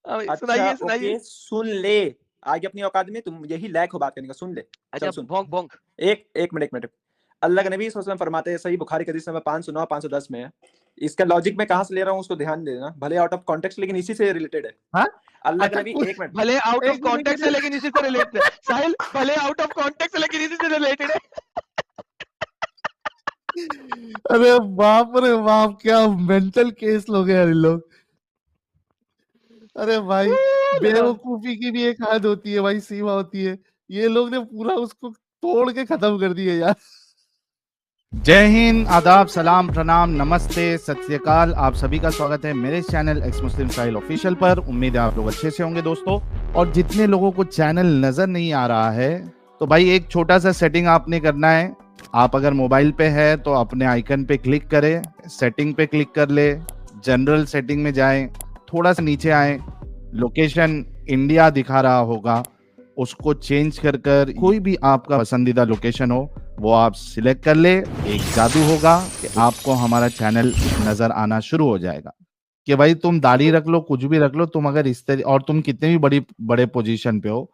अच्छा सुनाइए सुनाइए। ओके, सुन ले। आगे अपनी औकात में, तुम यही लायक हो बात करने का, सुन ले। अच्छा, चल सुन। भोंक भोंक। एक मिनट। अल्लाह के नबी सल्लल्लाहु अलैहि वसल्लम फरमाते हैं, सही बुखारी के हदीस नंबर 509 510 में है। इसका लॉजिक मैं कहाँ से ले रहा हूँ उसको ध्यान देना, भले आउट ऑफ कॉन्टेक्स्ट, लेकिन इसी से रिलेटेड है। हाँ? अल्लाह के अच्छा नबी, एक मिनट, भले आउट ऑफ एक कॉन्टेक्ट है मिनट। लेकिन इसी से रिलेटेड है। साहिल, भले आउट ऑफ कॉन्टेक्ट है लेकिन इसी से रिलेटेड है। अरे बाप रे बाप, क्या मेंटल केस लोग हैं यार ये लोग। अरे भाई, बेवकूफी की भी एक हद होती है भाई, सीमा होती है। ये लोग ने पूरा उसको तोड़ के खत्म कर दिया यार। जय हिंद, आदाब, सलाम, प्रणाम, नमस्ते, सत श्री अकाल। आप सभी का स्वागत है मेरे चैनल एक्स मुस्लिम साहिल ऑफिशियल पर। उम्मीद है आप लोग अच्छे से होंगे दोस्तों। और जितने लोगों को चैनल नजर नहीं आ रहा है, तो भाई एक छोटा सा सेटिंग आपने करना है। आप अगर मोबाइल पे है तो अपने आइकन पे क्लिक करें, सेटिंग पे क्लिक कर ले, जनरल सेटिंग में जाएं, थोड़ा सा नीचे आए, लोकेशन इंडिया दिखा रहा होगा, उसको चेंज कर कोई भी आपका पसंदीदा लोकेशन हो वो आप सिलेक्ट कर ले। एक जादू होगा कि आपको हमारा चैनल नजर आना शुरू हो जाएगा। कि भाई तुम दाढ़ी रख लो, कुछ भी रख लो, तुम अगर इस तरह, और तुम कितने भी बड़े पोजीशन पे हो,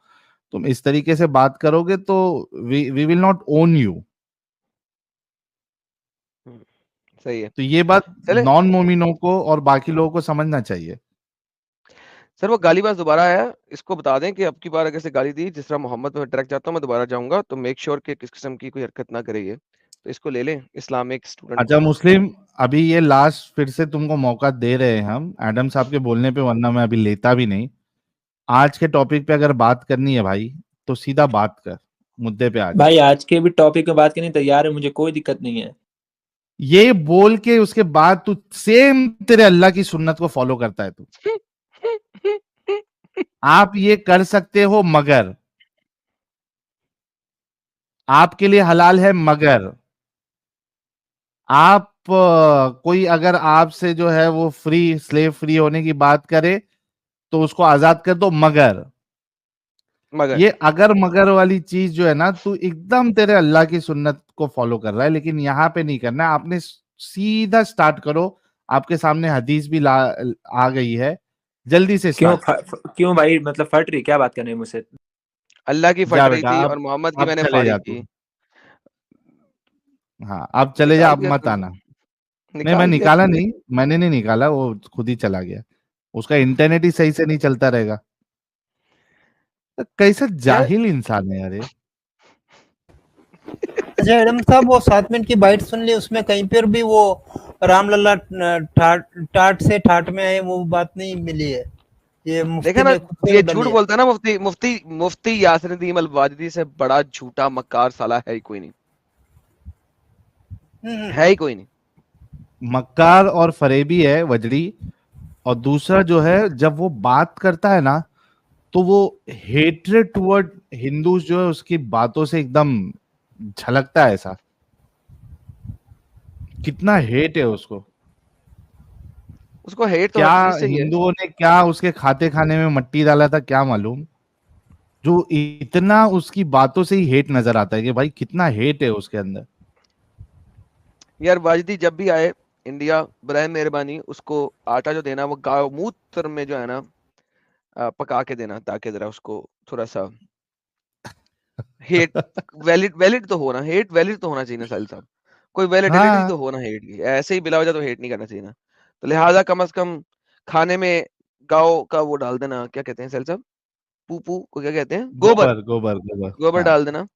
तुम इस तरीके से बात करोगे तो we will not own you. सही है। तो ये बात चले नॉन मोमिनों को और बाकी लोगों को समझना चाहिए। सर, वो गालीबाज दोबारा आया, इसको बता दें कि अब की बार अगर से गाली दी, जिस तरह मोहम्मद में ट्रैक जाता हूँ मैं, दोबारा जाऊंगा तो मेक श्योर कि किस किस्म की कोई हरकत ना करे ये। तो इसको ले लें, इस्लामिक स्टूडेंट अच्छा को। मुस्लिम, अभी ये लास्ट फिर से तुमको मौका दे रहे हैं हम एडम साहब के बोलने पे, वरना मैं अभी लेता भी नहीं। आज के टॉपिक पे अगर बात करनी है भाई, तो सीधा बात कर, मुद्दे पे आ जा। भाई आज के भी टॉपिक में बात करने तैयार है, मुझे कोई दिक्कत नहीं है। ये बोल के उसके बाद तू सेम तेरे अल्लाह की सुन्नत को फॉलो करता है तू। आप ये कर सकते हो, मगर आपके लिए हलाल है, मगर आप कोई अगर आपसे जो है वो फ्री स्लेव फ्री होने की बात करे तो उसको आजाद कर दो, मगर मगर ये अगर मगर वाली चीज जो है ना, तू एकदम तेरे अल्लाह की सुन्नत को फॉलो कर रहा है, लेकिन यहाँ पे नहीं करना है। आपने सीधा स्टार्ट करो, आपके सामने हदीस भी आ गई है, जल्दी से स्टार्ट करो। क्यों भाई, मतलब फट रही क्या बात करने मुझसे? अल्लाह की जा फट रही बेटा, थी और मोहम्मद की अब मैंने चले फाड़ी जा तू। की। हाँ अब चले जा, निकाल अब दिया मत तूने, आना। नहीं, मैं निकाल दिया निकाला तूने। नहीं, मैंने नहीं निकाला, वो खुद ही चला गया। उसका इंटरनेट ही सही से नहीं चलता रहेगा। तो कैसा यार जाहिल इंसान है यार ये। अच्छा एडम साहब, वो 7 मिनट की बाइट सुन ली, उसमें कहीं पर भी वो रामलला टाट से ठाट में है वो बात नहीं मिली है। ये मुफ्ती देखा ना, ने खुद से ये बदल झूठ लिया। बोलता है ना मुफ्ती मुफ्ती मुफ्ती यासरुद्दीन अल वाजिदी से बड़ा झूठा मक्कार साला है ही कोई नहीं, है ही कोई नहीं। मक्कार और फरेबी है वजड़ी। और दूसरा जो है, जब वो बात करता है ना, तो वो हेट्रेड टुवर्ड हिंदूज जो है उसकी बातों से एकदम झलकता है ऐसा। कितना हेट है उसको। उसको हेट तो क्या हर चीज से ही है। हिंदुओं ने क्या उसके खाते खाने में मट्टी डाला था क्या मालूम, जो इतना उसकी बातों से ही हेट नजर आता है कि भाई कितना हेट है उसके अंदर। यार वाजिदी जब भी आए इंडिया, बराए मेहरबानी उसको आटा जो देना वो गाय मूत्र में जो है ना पका के देना, ताकि जरा उसको थोड़ा सा हेट वैलिड तो होना, हेट वैलिड तो होना चाहिए ना साहिल साहब। कोई वैलिडिटी हाँ तो होना हेट की, ऐसे ही बिला वजह तो हेट नहीं करना चाहिए ना। तो लिहाजा कम से कम खाने में गाँव का वो डाल देना, क्या कहते हैं साहिल साहब, पू को क्या कहते हैं, गोबर, गोबर गोबर गोबर, गोबर हाँ। डाल देना।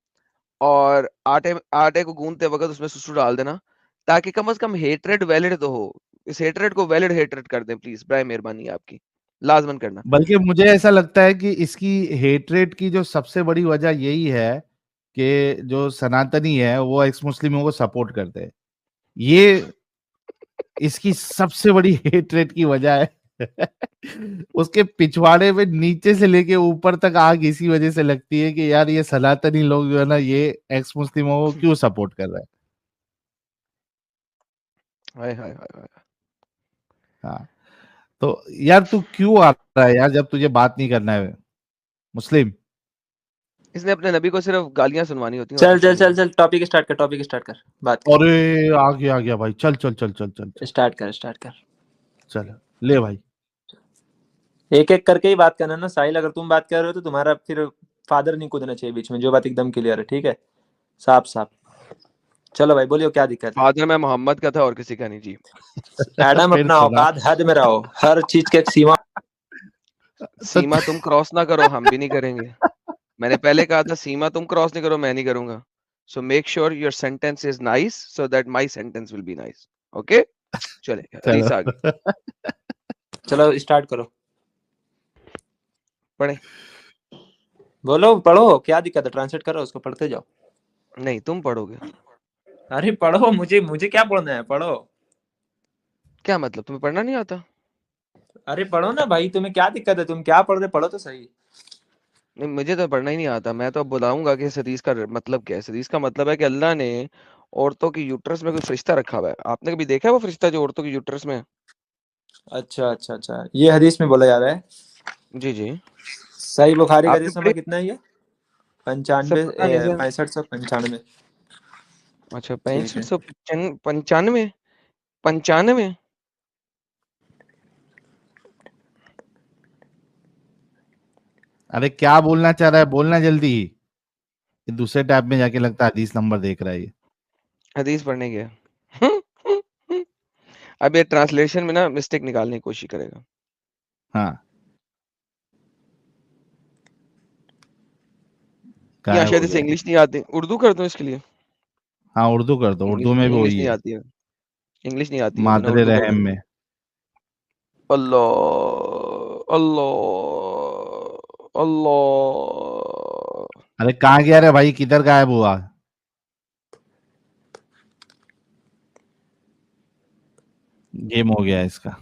और आटे आटे को गूंदते वक्त उसमें सुसु डाल देना, ताकि कम से कम हेट्रेड वैलिड तो हो। इस हेट्रेड को वैलिड हेट्रेड कर दें प्लीज, बराए मेहरबानी आपकी, लाजमन करना। बल्कि मुझे ऐसा लगता है कि इसकी हेट्रेट की जो सबसे बड़ी वजह यही है कि जो सनातनी है वो एक्स मुस्लिमों को सपोर्ट करते हैं। ये इसकी सबसे बड़ी हेट्रेट की वजह है। उसके पिछवाड़े में नीचे से लेके ऊपर तक आग इसी वजह से लगती है कि यार ये सनातनी लोग जो है ना, ये एक्स मुस्लिमों को क्यों सपोर्ट कर रहे हैं। हाय हाय हाय हाय। हाँ, तो यार तू क्यों आ रहा है यार, जब तुझे बात नहीं करना है मुस्लिम। इसने अपने नबी को सिर्फ गालियां सुनवानी होती हैं और चल कुछ चल नहीं है। चल चल, टॉपिक स्टार्ट कर, टॉपिक स्टार्ट कर, बात कर। अरे आ गया भाई, चल चल चल चल चल चल स्टार्ट कर, स्टार्ट कर। चल ले भाई। एक एक करके ही बात करना ना साहिल, अगर तुम बात कर रहे हो तो तुम्हारा फिर फादर नहीं कूदना चाहिए बीच में, जो बात एकदम क्लियर है, ठीक है, साफ साफ। चलो भाई बोलियो क्या दिक्कत है। फादर में मोहम्मद का था और किसी का नहीं जी। एडम फिर अपना सुना। औकात हद में रहो, हर चीज के एक सीमा। सीमा तुम क्रॉस ना करो, हम भी नहीं करेंगे। मैंने पहले कहा था सीमा तुम क्रॉस नहीं करो, मैं नहीं करूंगा। सो make sure your sentence is nice so that my sentence will be nice. Okay चले हदीस चलो। आगे चलो स्टार्ट करो, पढ़े। बोलो पढ़ो, क्या दिक्कत है, ट्रांसलेट करो उसको, पढ़ते जाओ। नहीं तुम पढ़ोगे। अरे पढ़ो, मुझे मुझे क्या पढ़ना है, पढ़ो। क्या मतलब तुम्हें पढ़ना नहीं आता? अरे पढ़ो ना भाई, तुम्हें क्या दिक्कत है, तुम क्या पढ़ रहे, पढ़ो तो सही। नहीं मुझे तो पढ़ना ही नहीं आता। मैं तो अब बताऊंगा कि इस हदीस का मतलब क्या है। इस हदीस का मतलब है कि अल्लाह ने औरतों की यूट्रस में कोई फरिश्ता रखा हुआ है। आपने कभी देखा है वो फरिश्ता जो औरतों की यूट्रस में है? अच्छा अच्छा अच्छा, ये हदीस में बोला जा रहा है। जी जी। सही बुखारी का आपने हदीस पढ़ी? नंबर कितना है ये? सर 95, पता नहीं सर। 6595। अच्छा ठीक है। 6595 95। अरे क्या बोलना चाह रहा है, बोलना जल्दी। ये दूसरे टैब में जाके लगता है हदीस नंबर देख रहा है ये। हदीस पढ़ने गया। अब ये ट्रांसलेशन में ना मिस्टेक निकालने की कोशिश करेगा। हाँ यहाँ गायब शायद हो इसे गया। इंग्लिश नहीं आती, उर्दू कर दो इसके लिए। हाँ उर्दू कर दो, इंग्लिश उर्दू में भी इंग्लिश वही नहीं है। आती है। इंग्लिश नहीं आती है, मैंने मादरे उर्दू कर रहम दी। में। अल्लाह अल्लाह अल्लाह। अरे कहाँ गया रे भाई, किधर गायब हुआ? गेम हो गया इसका।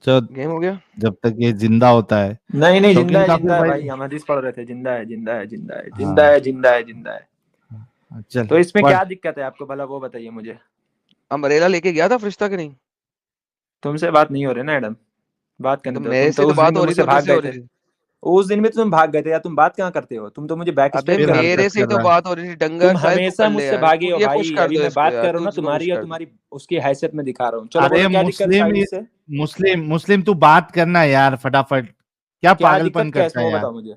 चलो, गेम हो गया। जब तक ये जिंदा होता है। नहीं नहीं, जिंदा शौकीन है, काफिर जिंदा है भाई। भाई, हम हदीस पढ़ रहे थे, जिंदा है, जिंदा है, जिंदा है, जिंदा हाँ है, जिंदा है, जिंदा है। चल तो इसमें पढ़। क्या दिक्कत है आपको भला, वो बताइए मुझे। अम्ब्रेला लेके गया था फरिश्ता कि नहीं? तुमसे बात नहीं हो रही ना एडम, बात करने तो दो, मेरे तुम से तो तो उस दिन बात भी हो रही थी, मुझसे उधर भाग से गए हो थे। रही थी। उस दिन भी तुम भाग गए थे, या तुम बात कहाँ करते हो, तुम तो मुझे बैक अबे स्टेप फिर कर रहे मेरे थे। हरकत से ही कर तो रहा है। बात हो रही थी। डंगा तुम शायद तू कर हमेशा ले मुझसे यार, भागे तू हो ये पुश भाई, कर अभी दो मैं इसको बात यार, कर रहा हूँ तू ना इसको पुश तुम्हारी, या कर दो। तुम्हारी उसकी हैसियत में दिखा रहा हूँ। चलो अरे बोलो क्या दिक्कत है मुस्लिम, साहिल से। मुस्लिम मुस्लिम तू बात करना यार फटाफट। क्या क्या पागलपन दिक्कत क्या है करता इसमें, है वो यार। बताओ मुझे,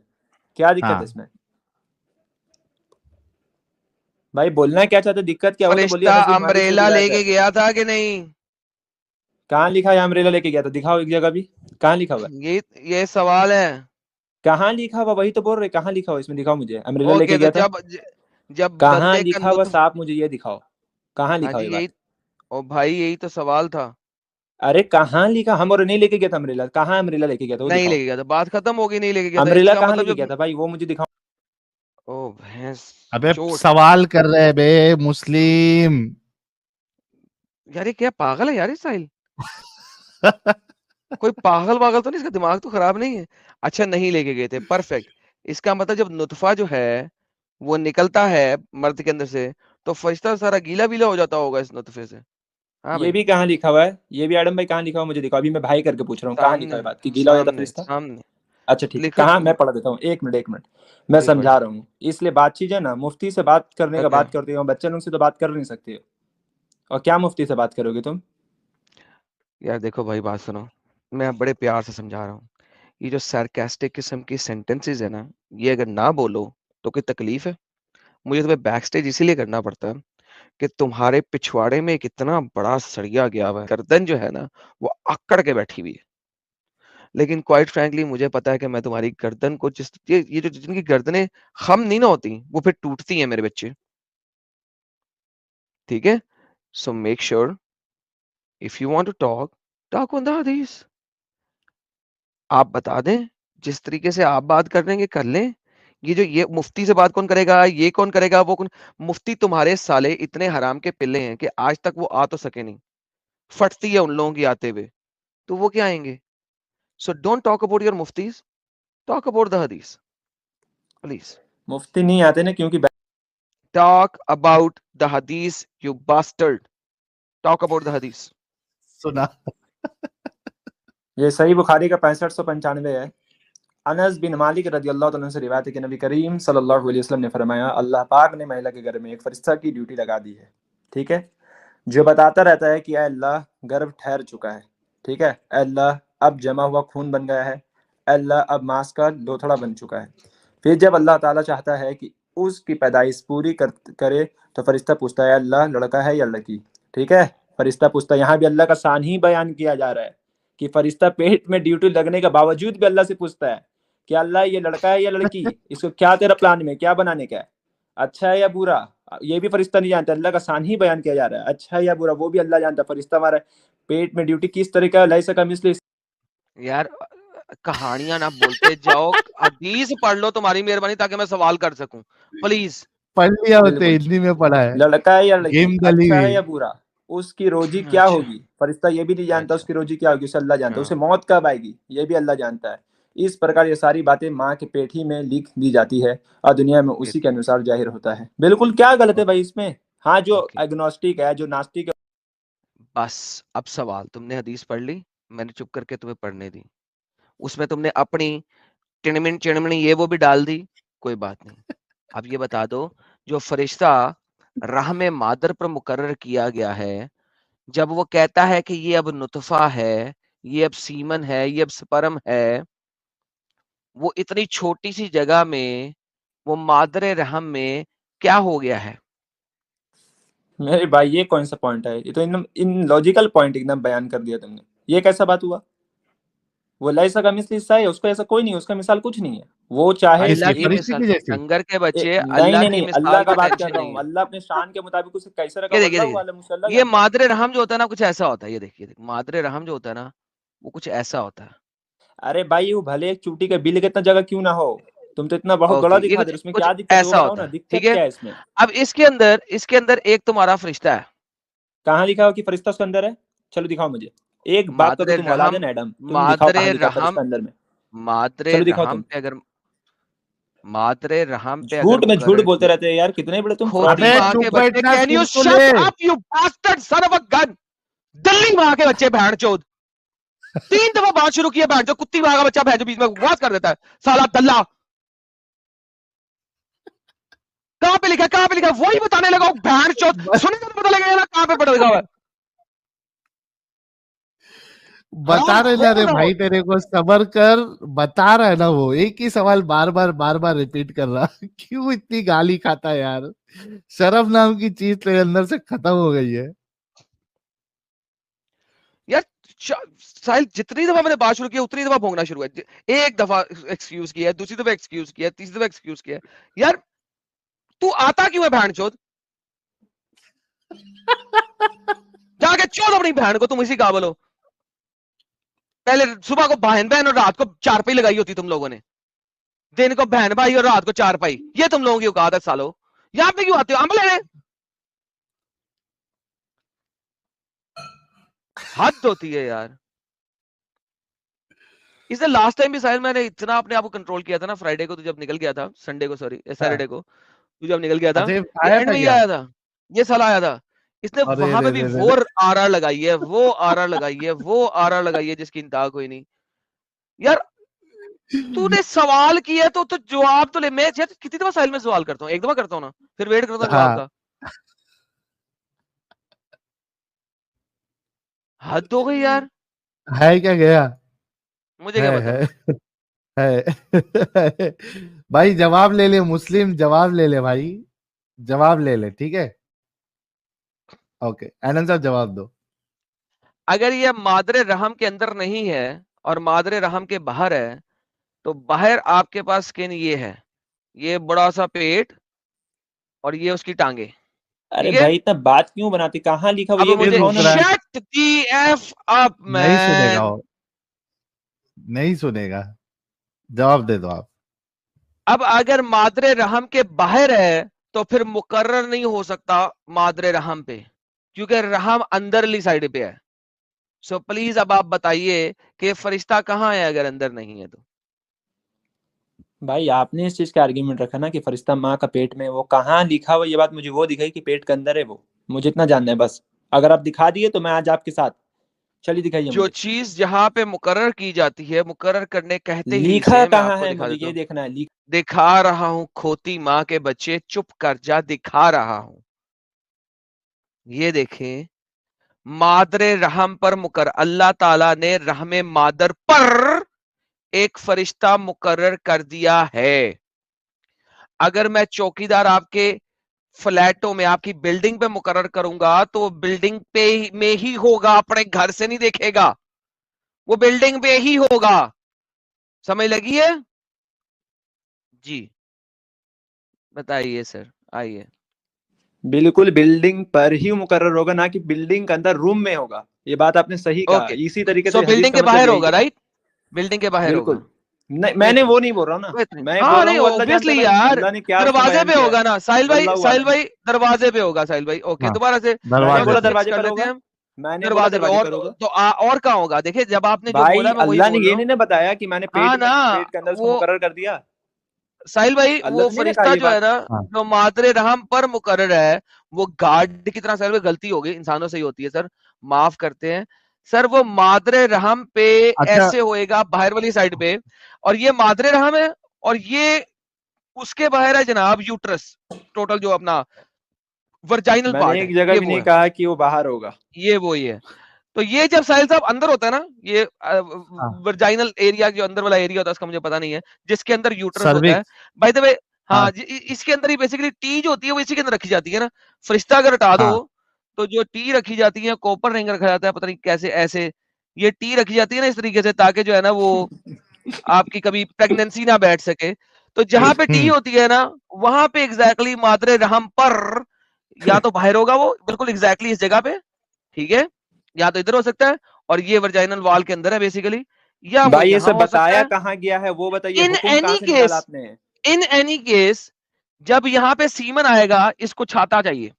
क्या दिक्कत है हाँ इसमें। भाई बोलना क्या चाहते हो? दिक्कत क्या, वो तो बोलिए, फरिश्ता नजीब हमारी से अम्ब्रेला हिदायत है। लेके गया था कि नहीं? कहाँ लिखा है अम्ब्रेला लेके गया था, दिखाओ एक जगह भी, कहाँ लिखा हुआ है? ये सवाल है। कहाँ लिखा हुआ, वही तो बोल रहे, कहाँ लिखा हुआ इसमें, दिखाओ मुझे, अम्ब्रेला लेके ओके तो गया था। जब कहाँ बंदे का लिखा हुआ लुत्फ। साहब, मुझे ये दिखाओ, कहाँ हाँ लिखा हुआ जी ये यही। बात। ओ भाई यही तो सवाल था। अरे कहाँ लिखा, हम और नहीं लेके गया था अम्ब्रेला, कहाँ अम्ब्रेला लेके गया था वो नहीं दिखाओ। लेके गया था, बात खत्म हो गई, नहीं लेके गया था, अम्ब्रेला इसका कहाँ मतलब लेके गया जब। था भाई, वो मुझे दिखाओ। ओ भैंस। अबे चोट। सवाल कर रहे बे मुस्लिम। यार ये क्या पागल है यार, इस साहिल। कोई पागल वागल तो नहीं, इसका दिमाग तो खराब नहीं है। अच्छा नहीं लेके गए थे, परफेक्ट। इसका मतलब जब नुतफा जो है वो निकलता है मर्द के अंदर से, तो फरिश्ता सारा गीला बीला हो जाता होगा इस नुतफे से। हाँ ये भाई। भी कहाँ लिखा हुआ है, ये भी एडम भाई कहाँ लिखा हुआ मुझे दिखाओ, अभी मैं भाई करके पूछ रहा हूँ, कहाँ लिखा सामने है बात कि गीला हो जाता सामने फरिश्ता। सामने अच्छा ठीक है, लिखा कहाँ, तू। मैं पढ़ा देता हूँ, एक मिनट एक मिनट, मैं जी पढ़। समझा रहा हूँ। इसलिए बात चीज है ना, मुफ्ती से बात करने का ओके बात करते हो, बच्चे लोग से तो बात कर नहीं सकते हो, और क्या मुफ्ती से बात करोगे तुम। यार देखो भाई बात सुनो। मैं बड़े प्यार से समझा रहा हूँ। ये जो सार्केस्टिक किस्म की सेंटेंसेस है ना, ये अगर ना बोलो तो कोई तकलीफ है? मुझे तुम्हें बैक स्टेज इसीलिए करना पड़ता है कि तुम्हारे पिछवाड़े में एक इतना बड़ा सड़िया गया हुआ है, गर्दन जो है ना वो आकड़ के बैठी हुई है। लेकिन क्वाइट फ्रैंकली मुझे पता है कि मैं तुम्हारी गर्दन को ये जो जिनकी गर्दनें खम नहीं ना होती वो फिर टूटती हैं मेरे बच्चे। ठीक है। So make sure if you want to talk, talk on the हदीस। आप बता दें जिस तरीके से आप बात कर रहे हैं कर लें। ये मुफ्ती से बात कौन करेगा, ये कौन करेगा, वो कौन? मुफ्ती तुम्हारे साले इतने हराम के पिल्ले हैं कि आज तक वो आ तो सके नहीं। फटती है उन लोगों की आते हुए, तो वो क्या आएंगे? So don't talk about your मुफ्तीज, टॉक अबाउट द हदीस प्लीज। मुफ्ती नहीं आते ना, क्योंकि टॉक अबाउट द हदीस you bastard. Talk about the हदीस। सुना। ये सही बुखारी का 6595 है। अनस बिन मालिक रजी अल्लाह तआला से रिवायत है कि नबी करीम सल्लल्लाहु अलैहि वसल्लम ने फरमाया, अल्लाह पाक ने महिला के घर में एक फरिश्ता की ड्यूटी लगा दी है, ठीक है, जो बताता रहता है कि ऐ अल्लाह गर्भ ठहर चुका है, ठीक है, ऐ अल्लाह अब जमा हुआ खून बन गया है, अल्लाह अब मांस का लोथड़ा बन चुका है। फिर जब अल्लाह ताला चाहता है कि उसकी पैदाइश पूरी करे तो फरिश्ता पूछता है अल्लाह लड़का है या लड़की। ठीक है, फरिश्ता पूछता है, यहाँ भी अल्लाह का शान ही बयान किया जा रहा है कि फरिश्ता पेट में ड्यूटी लगने के बावजूद भी अल्लाह से पूछता है कि अल्लाह ये लड़का है या लड़की, इसको क्या तेरा प्लान में क्या बनाने का है, अच्छा है या बुरा, ये भी फरिश्ता नहीं जानता। अल्लाह का शान ही बयान किया जा रहा है, अच्छा है या बुरा वो भी अल्लाह जानता है। फरिश्ता हमारा पेट में ड्यूटी किस तरह का लाई सका मिसली। यार कहानियां ना बोलते जाओ, हदीस पढ़ लो तुम्हारी मेहरबानी, ताकि मैं सवाल कर सकूं प्लीज। पढ़ लिया होते, बिल्कुल। हिंदी में पढ़ा है, लड़का है या लड़की, गेम डली अच्छा है हुई। या बुरा, उसकी रोजी क्या अच्छा होगी, फरिश्ता ये भी नहीं जानता अच्छा उसकी रोजी क्या होगी, उसे अल्लाह जानता है। हाँ उसे मौत कब आएगी ये भी अल्लाह जानता है। इस प्रकार ये सारी बातें माँ के पेट ही में लिख दी जाती है और दुनिया में ओके उसी के अनुसार जाहिर होता है। बिल्कुल, क्या गलत है भाई इसमें। हाँ, जो ओके एग्नोस्टिक है, जो नास्तिक है। बस अब सवाल, तुमने हदीस पढ़ ली, मैंने चुप करके तुम्हें पढ़ने दी, उसमें तुमने अपनी टिणमिन चिणमिनी ये वो भी डाल दी, कोई बात नहीं। अब ये बता दो, जो फरिश्ता रहम मादर पर मुकर्रर किया गया है, जब वो कहता है कि ये अब नुतफा है, ये अब सीमन है, ये अब स्पर्म है, वो इतनी छोटी सी जगह में, वो मादर रहम में क्या हो गया है? मेरे भाई ये कौन सा पॉइंट है, ये तो एकदम इन लॉजिकल पॉइंट एकदम बयान कर दिया तुमने। ये कैसा बात हुआ, वो लैसा का मिस्ल हिस्सा है, उसको ऐसा कोई नहीं है, उसका मिसाल कुछ नहीं है। वो चाहे अल्लाह किसकी, की फरिश्ते मिसाल, की जैसी? लंगर के बच्चे, नहीं अल्लाह नहीं की नहीं, अल्लाह मिसाल का का बात कर टेंशन रहा नहीं हूँ। है। अल्लाह अपने शान के मुताबिक उसे कैसे रखा ये वो देखिए अल्लाह देखिए, वाला मुसल्ला ये जानता है। मादरे रहम जो होता है ना, कुछ ऐसा होता है, ये देखिए मादरे रहम जो होता है ना, वो कुछ ऐसा होता है। अरे भाई, वो भले एक चूटी के बिल के इतना जगह क्यों ना हो, तुम तो इतना बहुत ओके, बड़ा ये दिखा दे कुछ रहे हो। उसमें कुछ क्या दिक्कत है वो ऐसा बताओ होता ना, है, ठीक दिक्कत है। क्या है इसमें। अब इसके अंदर एक तुम्हारा फरिश्ता है, कहाँ लिखा हो कि फरिश्ता उसके अंदर है, चलो दिखाओ मुझे। एक बात का तो मादरे तुम औलाद है रहम, ना एडम, तुम दिखाओ मादरे कहाँ लिखा है रहम, फरिश्ता अंदर में। मादरे चलो दिखाओ रहम तुम। पे अगर, मादरे रहम पे अगर झूठ में झूठ मुकर्रर बोलते किया, रहते हैं यार, कितने बड़े तुम फ्रॉडी खोती अबे हो। माँ के चुप बच्चे, बैठना, कैन यू सुन तो ले। Shut up you bastard son of a gun, Delhi माँ के बच्चे भैंड चोद, 3 दफा बात शुरू किया, भैंड जो कुत्ती माँ का बच्चा भैंड जो बीच में बकवास कर देता है, साला दल्ला। कहाँ पे लिखा है, कहाँ पे लिखा है, वही बताने लगा हूँ, भैंड चोद, सुनेगा तो पता लगेगा ना कहाँ पे पढ़ा लिखा हुआ है। बता हराम रहे ना रे खोर हो। भाई, तेरे को सबर कर। बता रहा है ना, वो एक ही सवाल बार बार रिपीट कर रहा। क्यों इतनी गाली खाता है यार। शर्म नाम की चीज तेरे अंदर से खत्म हो गई है। यार साहिल, जितनी दफा मैंने बात शुरू किया उतनी दफा भोंगना शुरू है। एक दफा एक्सक्यूज किया, दूसरी दफा एक्सक्यूज किया, तीसरी दफा एक्सक्यूज किया। यार तू आता क्यों है भैंड चोद, जाके चोद अपनी बहन को, तुम इसी काबिल हो। पहले सुबह को बहन बहन और रात को चारपाई लगाई होती तुम लोगों ने, दिन को बहन भाई और रात को चारपाई, ये तुम लोगों की औकात है सालो। यहाँ पे क्यों आते हो अमल लेने, हद होती है यार। इससे लास्ट टाइम भी शायद मैंने इतना अपने आप को कंट्रोल किया था ना, फ्राइडे को तू जब निकल गया था, संडे को सॉरी हाँ। सैटरडे को तू जब निकल गया था, अच्छा, ये आया एंड था में ही क्या? आया था, ये साला आया था। इसने अरे वहां पे रे भी रे रे वो रे। आरआर लगाई है, वो आरआर लगाई है, वो आरआर लगाई है जिसकी इंतहा कोई नहीं। यार तूने सवाल किया तो जवाब तो ले। मैं यार कितनी दफा साहिल में सवाल करता हूँ, एक दफा करता हूँ ना, फिर वेट करता हूँ जवाब हाँ, का। हद हो गई यार, है क्या गया? मुझे क्या पता। है। भाई जवाब ले ले, मुस्लिम जवाब ले ले भाई, जवाब ले ले, ठीक है। ओके, आनंद साहब जवाब दो। अगर ये मादरे रहम के अंदर नहीं है और मादरे रहम के बाहर है, तो बाहर आपके पास स्किन ये है, ये बड़ा सा पेट और ये उसकी टांगे, अरे ठीक है। भाई, इतना बात क्यों बनाती, कहाँ लिखा हुआ अब ये भी मुझे फिर दिखाओ रुक ना रहा है, मुझे। शट दी एफ अप नहीं सुनेगा मैन। वो, नहीं सुनेगा। जवाब दे दो आप। अब अगर मादरे रहम के बाहर है तो फिर मुकर्रर नहीं हो सकता मादरे रहम पे, क्योंकि रहम अंदरली साइड पे है। सो प्लीज अब आप बताइए कि फरिश्ता कहाँ है अगर अंदर नहीं है तो। भाई आपने इस चीज का आर्ग्यूमेंट रखा ना कि फरिश्ता माँ का पेट में, वो कहाँ लिखा हुआ, ये बात मुझे वो दिखाई कि पेट के अंदर है वो, मुझे इतना जानना है बस। अगर आप दिखा दिए तो मैं आज आपके साथ, चलिए दिखाइए जो मुझे। चीज जहां पे मुकर्रर की जाती है, मुकर्रर करने कहते ही लिखा से मैं कहाँ आपको है दिखा मुझे देता ये हूँ। देखना है, दिखा रहा हूं खोती माँ के बच्चे, चुप कर जा, दिखा रहा हूं। ये देखें, मादरे रहम पर मुकर्रर, अल्लाह ताला ने रहमे मादर पर एक फरिश्ता मुकर्रर कर दिया है। अगर मैं चौकीदार आपके फ्लैटों में, आपकी बिल्डिंग पे मुकर्रर करूंगा तो वो बिल्डिंग पे में ही होगा, अपने घर से नहीं देखेगा, वो बिल्डिंग पे ही होगा। समझ लगी है जी? बताइए सर, आइए। बिल्कुल बिल्डिंग पर ही मुकर्रर होगा, ना कि बिल्डिंग के अंदर रूम में होगा। ये बात आपने सही कहा। ओके, इसी तरीके सो से हदीस बिल्डिंग का के मतलब बाहर यही होगा, है। राइट? बिल्डिंग के बाहर होगा। बिल्कुल नहीं, मैंने वो नहीं बोल रहा हूँ ना, मैं बोल हाँ रहा नहीं, हूँ अल्लाह जानता है ऑब्वियसली भाई, यार, अल्लाह ने क्या उसमें दरवाजे बयान पे किया है। होगा ना साहिल भाई, वल्लाहु साहिल आलम। भाई दरवाजे पे होगा साहिल भाई। ओके, हाँ, दोबारा से मैंने बोला फिक्स दरवाजे कर पर लेते होगा, हैं। मैंने बोला दरवाजे पे, दरवाजे और पर होगा। तो और कहाँ होगा? देखिए, जब आपने जो भाई बोला मैं वही अल्लाह ने बोल ये रहा हूँ। नहीं ना बताया कि मैंने हाँ ना, पेट के अंदर उसको वो मुकर्रर कर दिया। साहिल भाई, अल्लाह वो तो नहीं ना कहा फरिश्ता ये जो है बात। ना, हाँ। जो मादरे रहम पर मुकर्रर है, वो गार्ड की तरह, साहिल भाई गलती हो गई, इंसानों से ही होती है सर, माफ करते हैं सर। वो मादरे रहम पे अच्छा, ऐसे होएगा बाहर वाली साइड पे, और ये मादरे रहम है, और ये उसके बाहर है जनाब यूट्रस, टोटल जो अपना वर्जाइनल मैंने पार्ट है, एक जगह ये भी वो नहीं है, कहा कि वो बाहर होगा। ये वो ही है। तो ये जब साहिल साहब अंदर होता है ना, ये हाँ, वर्जाइनल एरिया, जो अंदर वाला एरिया होता है, उसका मुझे पता नहीं है, जिसके अंदर यूट्रस होता है। सर्विक्स। बाय द वे, हाँ, हाँ, इसके अंदर ही बेसिकली टी जो होती है वो इसी के अंदर रखी जाती है ना। फरिश्ता अगर हटा दो हाँ, तो जो टी रखी जाती है, कॉपर रिंग रखा जाता है, पता नहीं कैसे ऐसे ये टी रखी जाती है ना, इस तरीके से, ताकि जो है ना वो आपकी कभी प्रेगनेंसी ना बैठ सके। तो जहां पे टी होती है ना, वहां पे एग्जैक्टली मादरे रहम पर या तो बाहर होगा वो, बिल्कुल एग्जैक्टली इस जगह पे, ठीक है, या तो इधर हो सकता है, और ये वर्जाइनल वॉल के अंदर है बेसिकली, या वो भाई ये यहां सब हो सकता बताया है। कहाँ गया है वो बताइए, इन हुक्म कहाँ एनी से निकाला केस, आपने। इन एनी केस, जब यहाँ पे सीमन आएगा, इसको छाता चाहिए।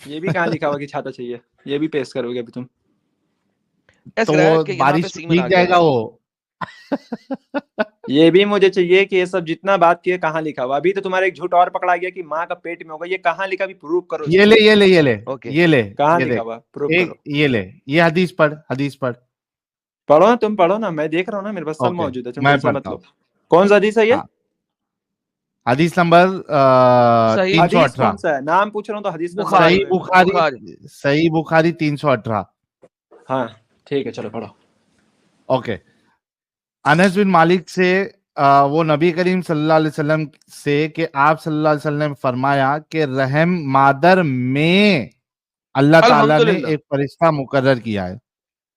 ये भी कहाँ लिखा हुआ कि छाता चाहिए, ये भी पेश करोगे अभी तुम। ऐसा तो कह रहा है वो कि यहाँ पे बारिश सीमन आ भीग गया जाएगा है। वो। ये भी मुझे चाहिए कि ये सब जितना बात किए कहाँ लिखा हुआ। अभी तो तुम्हारा एक झूठ और पकड़ा गया कि माँ का पेट में होगा, ये कहाँ लिखा, भी प्रूव करो ये इसको। ले, ये ले, ये ले, ओके, ये ले, कहाँ ये लिखा देख, हुआ, प्रूव एक करो। ये ले, ये हदीस पढ़, हदीस पढ़। पढ़ो ना, तुम पढ़ो ना, मैं देख रहा हूँ ना, मेरे पास सब ओके, मौजूद है, तुम मैं टेंशन मत पढ़ता लो। हूँ। कौन सा हदीस है ये? हाँ, हदीस नंबर सही 318 318। कौन सा है? नाम पूछ रहा हूँ तो हदीस नंबर बुखारी, सही बताओ। बुखारी, बुखारी। सही बुखारी 318। हाँ ठीक है, चलो पढ़ो। ओके। अनस बिन मालिक से वो नबी करीम सल्लल्लाहु अलैहि वसल्लम से कि आप सल्लल्लाहु अलैहि वसल्लम ने फरमाया कि रहम मादर में अल्लाह ताला ने अल्हम्दुलिल्लाह। एक फरिश्ता मुकर्रर किया है।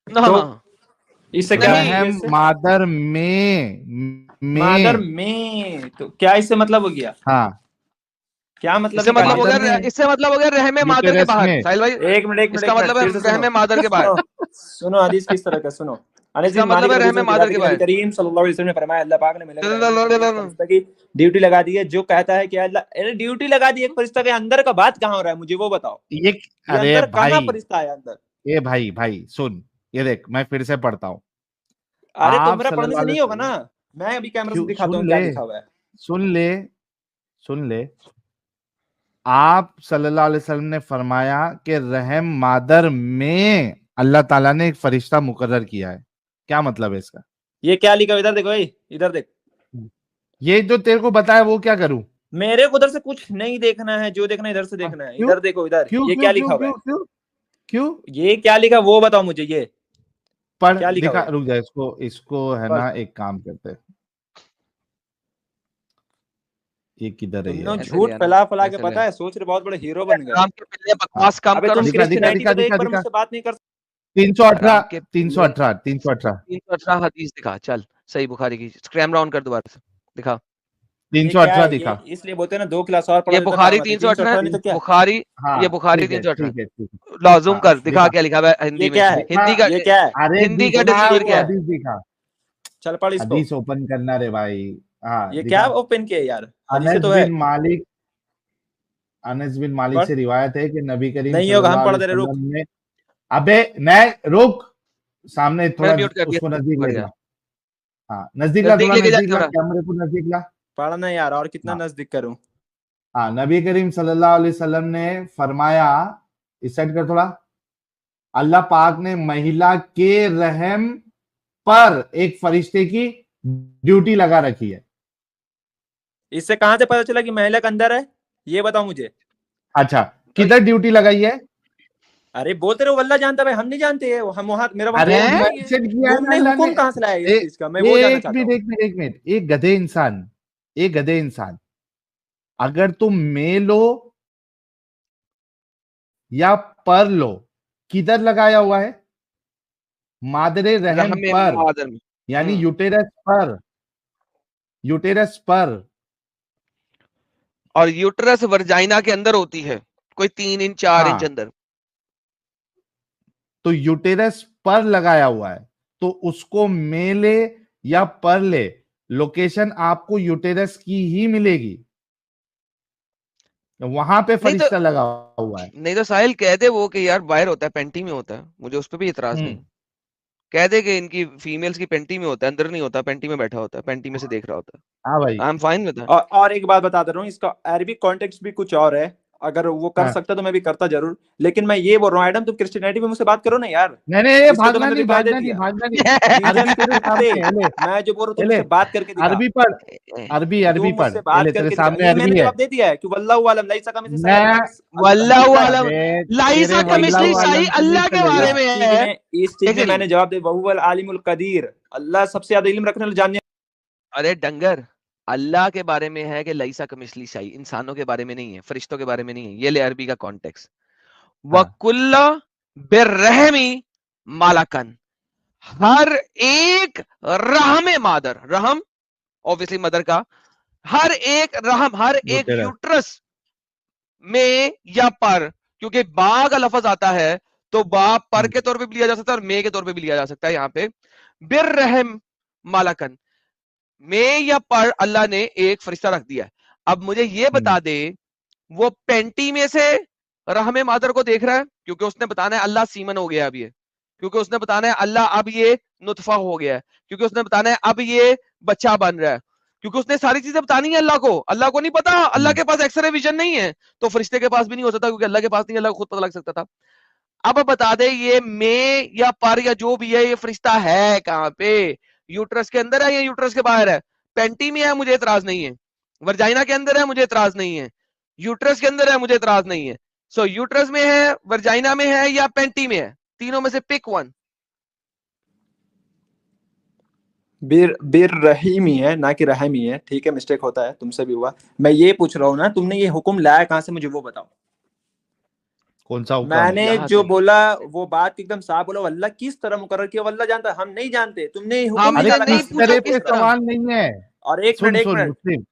ना, तो इससे क्या नहीं, नतीजे रहम से? मादर में मादर में, तो क्या इससे मतलब हो गया? हाँ, क्या मतलब इससे मतलब हो निकालिए। मादर गया, में, इससे मतलब हो गया रहमे मादर के यूटेरस बाहर, में। साहिल भाई, एक मिनट एक मिनट इसका एक मिनट, मतलब है फिर से सुनो। रहमे मादर के बाहर, सुनो सुनो, हदीस किस तरह का सुनो। अनस इसका बिन मतलब मालिक है रज़ी रहमे अल्लाह मादर की के नबी बाहर। करीम सल्लल्लाहु अलैहि वसल्लम ने फरमाया, अल्लाह पाक ने मिलक एक फरिश्ता की ड्यूटी लगा दी है, जो कहता है कि अल्लाह, अरे ड्यूटी लगा दी एक फरिश्ता के, अंदर का बात कहाँ हो रहा है, मुझे वो बताओ। ये ये अरे अंदर कहाँ भाई, फरिश्ता आया अंदर? ये भाई भाई सुन, ये देख, मैं फिर से पढ़ता हूँ। अरे आप तुम्हारा पढ़ने सल्लल्लाहु से अलैहि नहीं होगा वसल्लम, ना, मैं अभी कैमरा से क्यों, दिखाता हूँ सुन क्या ले, लिखा हुआ है। सुन ले, सुन ले। आप सल्लल्लाहु अलैहि वसल्लम ने फरमाया कि रहम मादर में अल्लाह ताला ने एक फरिश्ता मुकर्रर किया है। क्या मतलब है इसका? ये क्या लिखा हुआ, इधर देखो भाई, इधर देख। ये जो तेरे को बताया वो क्या करूं? मेरे को उधर से कुछ नहीं देखना है, जो देखना है इधर से देखना है। क्यों, इधर देखो, इधर क्यों, ये क्यों, क्या क्यों, लिखा हुआ है, क्यों, क्यों, क्यों? ये क्या लिखा वो बताओ मुझे। ये पढ़ क्या लिखा हुआ दिखा, है, रुक जा, इसको इसको है पढ़। ना, एक काम करते हैं। ये किधर है तुमने यार? ऐसे झूठ लिया ना, फैला फैला के ऐसे लिया। पता है, सोच रहे बहुत बड़े हीरो बन गए। राम के पिल्ले हाँ, बकवास कम अबे करो। तुम दिखा, दिखा, क्रिश्चियनिटी दिखा, पे तो दिखा, एक बार दिखा। मुझसे बात नहीं कर। 318, राम के पिल्ले, 318, 318, 318 हदीस दिखा, चल सही बुखारी की, कैमरा ऑन कर दोबारा से, दिखा। ये क्या 318 है, ये दिखा। इसलिए बोलते हैं ना, 2 क्लास और पढ़ा ये देता बुखारी काम आती। 318, 318 नहीं तो क्या? बुखारी, ये हाँ, बुखारी ठीक है, 318। ठीक है, ठीक है। लो जूम हाँ, कर, दिखा दिखा, क्या लिखा हुआ है ये हिंदी में, क्या है, दिखा। हिंदी का, ये क्या है, अरे हिंदी का दिखा, ये डिक्शनरी वो क्या क्या है? है? हदीस दिखा। चल पढ़ इसको। हदीस ओपन करना रे भाई। हाँ, ये क्या दिखा। ओपन किया यार, हदीस अनस तो है। बिन मालिक, अनस बिन मालिक पढ़। से रिवायत है कि नबी करीम नहीं होगा, हम सल्लल्लाहु पढ़ अलैहि दे रहे, रुक। वसल्लम ने, अबे नहीं, रुक, सामने मैंने थोड़ा म्यूट कर उसको दिया, नजदीक बढ़ ले गया। ला। हाँ, नजदीक ला, नजदीक थोड़ा लेके जा नजदीक ला, कैमरा। कैमरे को नजदीक ला। पढ़ना यार, और कितना हाँ, नजदीक करूं। हाँ, नबी करीम सल्लल्लाहु अलैहि वसल्लम ने फरमाया, इस साइड कर थोड़ा, अल्लाह पाक ने महिला के रहम पर एक फरिश्ते की ड्यूटी लगा रखी है। इससे कहां से पता चला कि महिला के अंदर है, ये बताओ मुझे। अच्छा, तो किधर ड्यूटी लगाई है? अरे बोलते रहो अल्लाह जानता, भाई हम नहीं जानते हैं, हम वहां मेरा वहां अरे नहीं है। मेंशन किया है तुमने अल्लाह हुक्म ने। कहां से लाया इस चीज का, मैं वो जानना एक चाहता मिनट हूँ। एक मिनट एक मिनट, एक गधे इंसान, अगर तुम में लो या पर लो, किधर लगाया हुआ है? मादरे रहम रहम पर, मादर में। यानी यूटेरस पर। और यूट्रस वर्जाइना के अंदर होती है, कोई 3 इंच 4 इंच हाँ, अंदर। तो यूटेरस पर लगाया हुआ है, तो उसको में ले या पर ले, लोकेशन आपको यूटेरस की ही मिलेगी, वहां पे नहीं तो फरिश्ता लगा हुआ है। नहीं तो साहिल कह दे वो कि यार बाहर होता है, पेंटी में होता है, मुझे उस पर भी इतराज नहीं। कह दे कि इनकी फीमेल्स की पेंटी में होता है, अंदर नहीं होता, पेंटी में बैठा होता है, पेंटी में से देख रहा होता हाँ भाई। है। I am fine with that. और एक बात बता दे रहा हूँ, इसका अरबिक कॉन्टेक्स्ट भी कुछ और है, अगर वो कर हाँ। सकता तो मैं भी करता जरूर, लेकिन मैं ये बोल रहा हूँ एडम, तुम क्रिश्चियनिटी में मुझसे बात करो ना यार, नहीं नहीं, ये इसलिए तो भागना मैंने नहीं रिप्लाई दे भागना नहीं दिया। भागना नहीं। अरबी रीजन तेरे कुत्ते, सामने है ले, मैं जो बोल रहा हूँ तुम ले मुझसे बात करके दिखा, अरबी पढ़, अरबी तुम पढ़, मुझसे बात ले तेरे करके दिखा, सामने ये मैंने अरबी है। जवाब दे दिया है कि वल्लाहु आलम लाइसा कमिस्लिही शाई, मैं वल्लाहु आलम, अबे लाइसा तेरे वल्लाहु कमिस्लिही शाई आलम से नहीं अल्लाह के चलेगा। बारे में है। इस चीज एक में सेकंड, मैंने जवाब दे, वहुवल आलिमुल कदीर, अल्लाह सबसे ज्यादा इल्म रखने वाला, जानने। अरे डंगर, अल्लाह के बारे में है कि लाइसा कमिस्लिही शाई, इंसानों के बारे में नहीं है, फरिश्तों के बारे में नहीं है। ये ले अरबी का कॉन्टेक्स्ट। हाँ। वकुल्ला बिर्रहमी मालाकन, हर एक रहम मादर, रहम ऑब्वियसली मदर का, हर एक रहम, हर एक यूटेरस। यूट्रस में या पर, क्योंकि बा का लफज आता है तो बा पर के तौर पे भी लिया जा सकता है और मे के तौर पे भी लिया जा सकता है। यहां पे बिर्रहम मालाकन, में या पर अल्लाह ने एक फरिश्ता रख दिया है। अब मुझे ये बता दे, वो पेंटी में से रहमे मादर को देख रहा है, क्योंकि उसने बताना है अल्लाह सीमन हो गया अब ये, क्योंकि उसने बताना है अल्लाह अब ये नुतफा हो गया है, क्योंकि उसने बताना है अब ये बच्चा बन रहा है, क्योंकि उसने सारी चीजें बतानी है अल्लाह को। अल्लाह को नहीं पता, अल्लाह के पास एक्सरे विजन नहीं है, तो फरिश्ते के पास भी नहीं हो सकता, क्योंकि अल्लाह के पास नहीं, अल्लाह को खुद पता लग सकता था। अब बता दे ये में या पर या जो भी है, ये फरिश्ता है कहां पे? यूट्रस के अंदर है या यूट्रस के बाहर है? पेंटी में है, मुझे इतराज नहीं है। वर्जाइना के अंदर है, मुझे इतराज नहीं है। यूट्रस के अंदर है, मुझे इतराज नहीं है। सो यूट्रस में है, वर्जाइना में है या पेंटी में है? तीनों में से पिक वन। बिर बिर रहीमी है ना कि रहमी है, ठीक है, मिस्टेक होता है, तुमसे भी हुआ। मैं ये पूछ रहा हूँ ना, तुमने ये हुक्म लाया कहाँ से, मुझे वो बताओ। कौन सा हुक्म? मैंने यहाँ जो से। बोला वो बात एकदम साफ बोला, अल्लाह किस तरह मुकर्रर किया, अल्लाह जानता है, हम नहीं जानते, तुमने ये हुक्म हमने अरे निकाला कहाँ नहीं किस से, पूछा तरह मैं पे किस पूछ रहा हूँ। तरह। सवाल नहीं है। और एक सुन मिनट, एक सुन मिनट, मुस्लिम,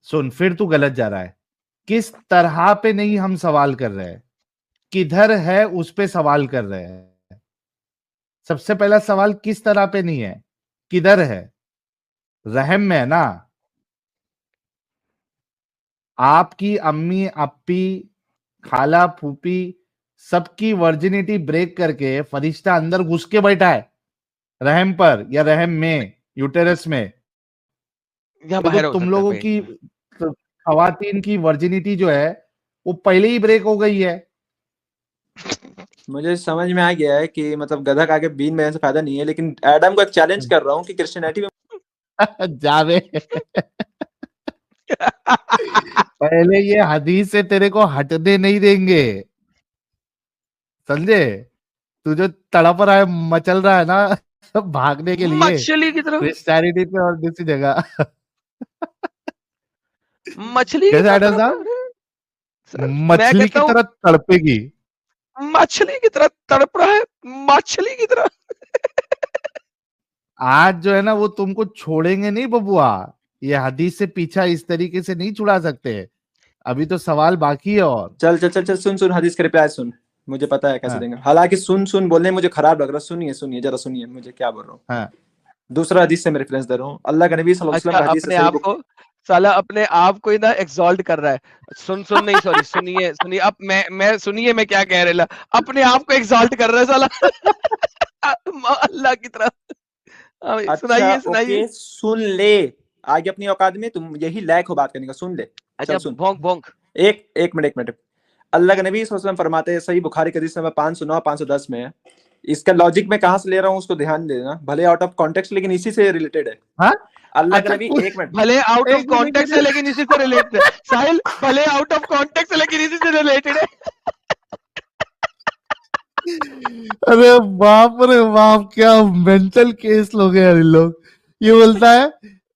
सुन, फिर तू गलत जा रहा है। किस तरह पे नहीं हम सवाल कर रहे हैं, किधर है उस पे सवाल कर रहे हैं। सबसे पहला सवाल किस तरह पे नहीं है, किधर है? रहम में है ना। आपकी अम्मी अप्पी खाला फूफी सबकी वर्जिनिटी ब्रेक करके फरिश्ता अंदर घुस के बैठा है, रहम पर या रहम में, यूटेरस में। यहाँ तो बाहर हो तुम सकता है लोगों भाई। की खवातीन की वर्जिनिटी जो है वो पहले ही ब्रेक हो गई है। मुझे समझ में आ गया है कि मतलब गधा खा के बीन में से फायदा नहीं है, लेकिन एडम को एक चैलेंज कर रहा हूँ कि क्रिश्चियनिटी में जावे पहले ये हदीस से तेरे को हटने नहीं देंगे, समझे? तू जो तड़प रहा है, मचल रहा है ना भागने के लिए मछली की तरह, क्रिश्चियनिटी पे और दूसरी जगह। मछली की कैसे तरह एडम तड़प साहब? रहा है। सर, मैं मछली कहता की हूँ तरह तड़पेगी। मछली की तरह तड़प रहा है, मछली की तरह। आज जो है ना वो तुमको छोड़ेंगे नहीं बबुआ, ये हदीस से पीछा इस तरीके से नहीं छुड़ा सकते। अभी तो सवाल बाकी है। और चल चल चल चल, सुन सुन हदीस का रिप्लाई सुन, मुझे पता है कैसे हाँ, देंगे, हालांकि सुन सुन बोलने में मुझे खराब लग रहा है, सुनिए सुनिए जरा, सुनिए मुझे क्या बोल रहा हूँ। हाँ, दूसरा हदीस से मैं रेफरेंस दे रहा हूँ, अल्लाह के नबी सल्लल्लाहु अलैहि अच्छा, वसल्लम का हदीस है, अपने सही आप को, साला अपने आप को ही ना एक्सॉल्ट कर रहा है। सुन सुन नहीं, सॉरी, सुनिए सुनिए, अब मैं सुनिए मैं क्या कह रहा, अपने आप को एक्सॉल्ट कर रहा है साला। अल्लाह की तरह। हाँ भाई, अच्छा सुनाइए सुनाइए। ओके, सुन ले, आगे अपनी औकात में, तुम यही लायक हो बात करने का, सुन ले। अच्छा, चल सुन, भोंक भोंक। एक मिनट, एक मिनट। अल्लाह के नबी सल्लल्लाहु अलैहि वसल्लम फरमाते हैं, सही बुखारी की हदीस नंबर 509 510 में है। इसका लॉजिक मैं कहां से ले रहा हूं उसको ध्यान देना, भले आउट ऑफ कॉन्टेक्स्ट, लेकिन इसी से रिलेटेड है। हाँ? अल्लाह के अच्छा नबी, एक मिनट, भले आउट ऑफ एक मिनट, एक कॉन्टेक्स्ट है मिनट। लेकिन इसी से रिलेटेड है। साहिल, भले आउट ऑफ कॉन्टेक्स्ट है लेकिन इसी से रिलेटेड है। अरे बाप रे बाप, क्या मेंटल केस लोग हैं यार इन लोग। ये बोलता है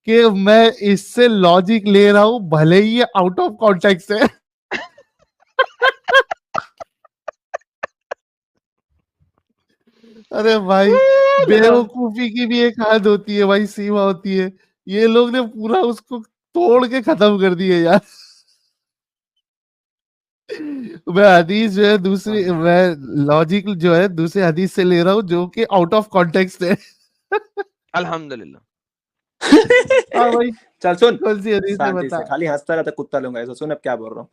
कि मैं इससे लॉजिक ले रहा हूं भले ही ये आउट ऑफ कॉन्टेक्स्ट है। अरे भाई, बेवकूफी की भी एक हद होती है भाई, सीमा होती है। ये लोग ने पूरा उसको तोड़ के खत्म कर दिए यार। मैं हदीस जो है दूसरी, मैं लॉजिक जो है दूसरे हदीस से ले रहा हूँ जो कि आउट ऑफ कॉन्टेक्स्ट है। अल्हम्दुलिल्लाह। हाँ भाई, चल सुन, कौन सी हदीस है शांति बता। से, खाली हंसता रहता कुत्ता लूंगा ऐसा। सुन अब क्या बोल रहा हूँ।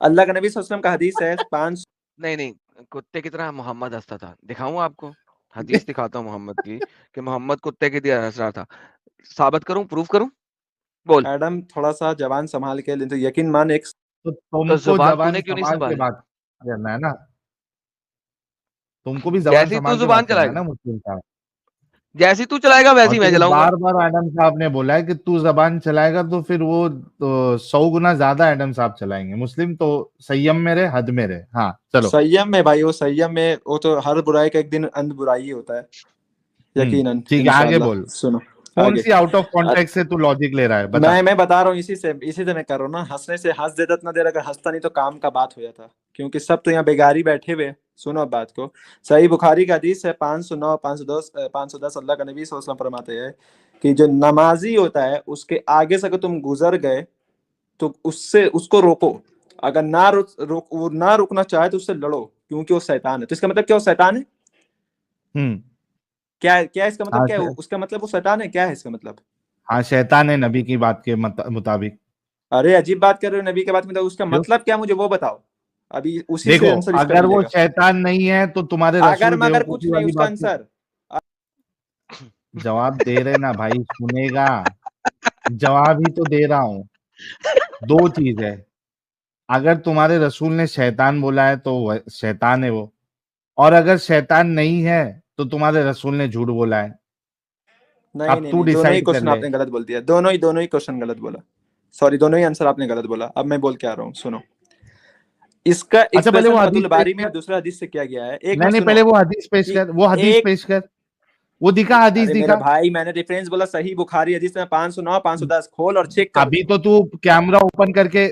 अल्लाह के नबी सल्लल्लाहु अलैहि वसल्लम का हदीस है 5 नहीं, कुत्ते की तरह मोहम्मद हँसता था। दिखाऊँ आपको? हदीस दिखाता हूँ मोहम्मद की कि मोहम्मद कुत्ते की तरह हँस रहा था। साबित करूँ, प्रूफ करूँ? बोल। एडम थोड़ा सा जबान संभाल के, तो यकीन मान एक तो तो तुमको ज़ुबान जबान तूने क्यों नहीं संभाल के संभाली? बात करना है ना, तुमको भी जबान जैसे ही तू संभाल के ज़ुबान बात करना है चलाएगा ना मुस्लिम साहब। जैसे ही तू चलाएगा वैसे और ही मैं तुझे चलाऊँगा। बार बार एडम साहब ने बोला है कि तू जबान चलाएगा तो फिर वो तो 100 गुना ज्यादा एडम साहब चलाएंगे। मुस्लिम तो संयम में रहे, हद में रहे। हाँ चलो। संयम में भाई, वो संयम में, वो तो हर बुराई का एक दिन अंत बुराई ही होता है, यकीनन ठीक है, आगे इंशाल्लाह। बोल। सुनो कौन आगे। सी आउट ऑफ कॉन्टेक्स्ट से तू लॉजिक ले रहा है बता। मैं बता रहा हूँ, इसी से मैं कर रहा हूँ ना, हंसने से हंस देता इतना देर, अगर हंसता नहीं तो काम का बात हो जाता, क्योंकि सब तो यहाँ बेगारी बैठे हुए हैं। सुनो अब बात को। सही बुखारी का हदीस है 509 510 अल्लाह का नबी सल्लल्लाहु अलैहि वसल्लम फरमाते हैं कि जो नमाजी होता है उसके आगे से अगर तुम गुजर गए तो उससे उसको रोको। अगर वो ना रुकना चाहे तो उससे लड़ो, क्योंकि वो शैतान है। तो इसका मतलब क्या, वो शैतान है? हम्म। क्या क्या इसका मतलब हाँ क्या है? उसका मतलब वो शैतान है, क्या है इसका मतलब? हाँ, शैतान है नबी की बात के मुताबिक। अरे अजीब बात कर रहे हो, नबी के बात में, तो उसका क्यों? मतलब क्या, मुझे वो बताओ। अभी उसी से देखो, आंसर इसका अगर वो मिलेगा। शैतान नहीं है तो तुम्हारे अगर रसूल मगर कुछ बेवकूफी नहीं वाली उसका बात क्यों? आंसर। जवाब दे रहे ना भाई, सुनेगा। जवाब ही तो दे रहा हूं। दो चीज है, अगर तुम्हारे रसूल ने शैतान बोला है तो शैतान है वो, और अगर शैतान नहीं है तो तुम्हारे रसूल ने झूठ बोला है। नहीं अब नहीं तू नहीं, दोनों ही डिसाइड कर क्वेश्चन ले। आपने गलत बोल दिया, दोनों ही क्वेश्चन गलत बोला। सॉरी, दोनों ही आंसर आपने गलत बोला। अब मैं बोल के आ रहा हूँ, सुनो। इसका अच्छा, पहले वो एक्सप्रेशन हदीस फतुल पेश बारी में कर। दूसरा हदीस से क्या गया है, एक नहीं मिनट नहीं, सुनो। पहले वो हदीस पेश कि कर, वो हदीस एक पेश कर। वो दिखा, हदीस अरे मेरे दिखा। भाई, मैंने रेफरेंस बोला सही बुखारी हदीस में 509 510, खोल और चेक कर। अभी तो तू कैमरा ओपन करके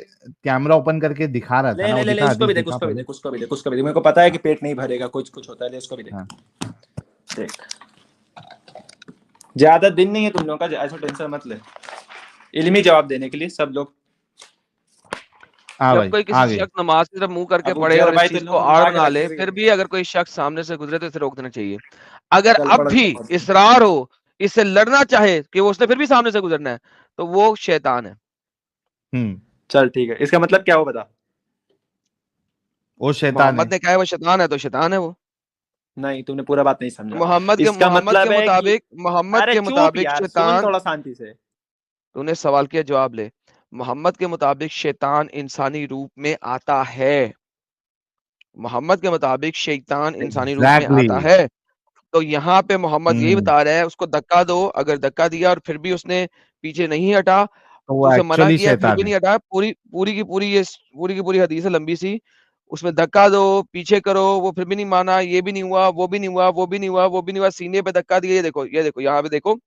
दिखा रहा था ले ना, ले वो ले ले, दिखा, उसको हदीस भी देख, दिखा उसको भी पहले। देख, उसको भी देख, उसको भी देख। मेरे को पता है कि पेट नहीं भरेगा, कुछ कुछ होता है, ले उसको भी देख। हाँ देख, ज्यादा दिन नहीं है तुम लोगों का, ऐसा टेंशन मत ले। इल्मी जवाब देने के लिए सब लोग। हाँ जब भाई, कोई किसी आगे। शख्स नमाज की तरफ मुंह करके अब पढ़े जर और इस भाई तो चीज को लोग आड़ उठा के ना रख ले, देंगे। फिर भी अगर कोई शख्स सामने से गुजरे तो इसे रोक देना चाहिए। अगर चल अब पढ़ भी के पढ़। इसरार हो, इससे लड़ना चाहे कि वो उसने फिर भी सामने से गुजरना है, तो वो शैतान है। चल ठीक है, इसका मतलब क्या, वो बता। वो शैतान है। मोहम्मद ने कहा है वो शैतान है, तो शैतान है वो। नहीं, तुमने पूरा बात नहीं समझा। मोहम्मद के इसका मोहम्मद के मतलब है कि, मुताबिक मोहम्मद अरे के चुप मुताबिक यार, सुन शैतान। थोड़ा शांति से। तूने सवाल किया, जवाब ले। मोहम्मद के मुताबिक शैतान इंसानी रूप में आता है। मोहम्मद के मुताबिक शैतान इंसानी रूप में एग्जैक्टली। आता है। तो यहाँ पे मोहम्मद यही हम्म। बता रहा है, उसको धक्का दो। अगर धक्का दिया और फिर भी उसने पीछे नहीं हटा, तो तो वो उसे मना एक्चुअली किया है, फिर भी शैतान है। नहीं हटा, पूरी पूरी की पूरी ये पूरी की पूरी हदीस है लंबी सी। उसमें धक्का दो, पीछे करो, वो फिर भी नहीं माना, ये भी नहीं हुआ, वो भी नहीं हुआ, वो भी नहीं हुआ, वो भी नहीं हुआ, सीने पे धक्का दिया। ये देखो यहाँ पे देखो।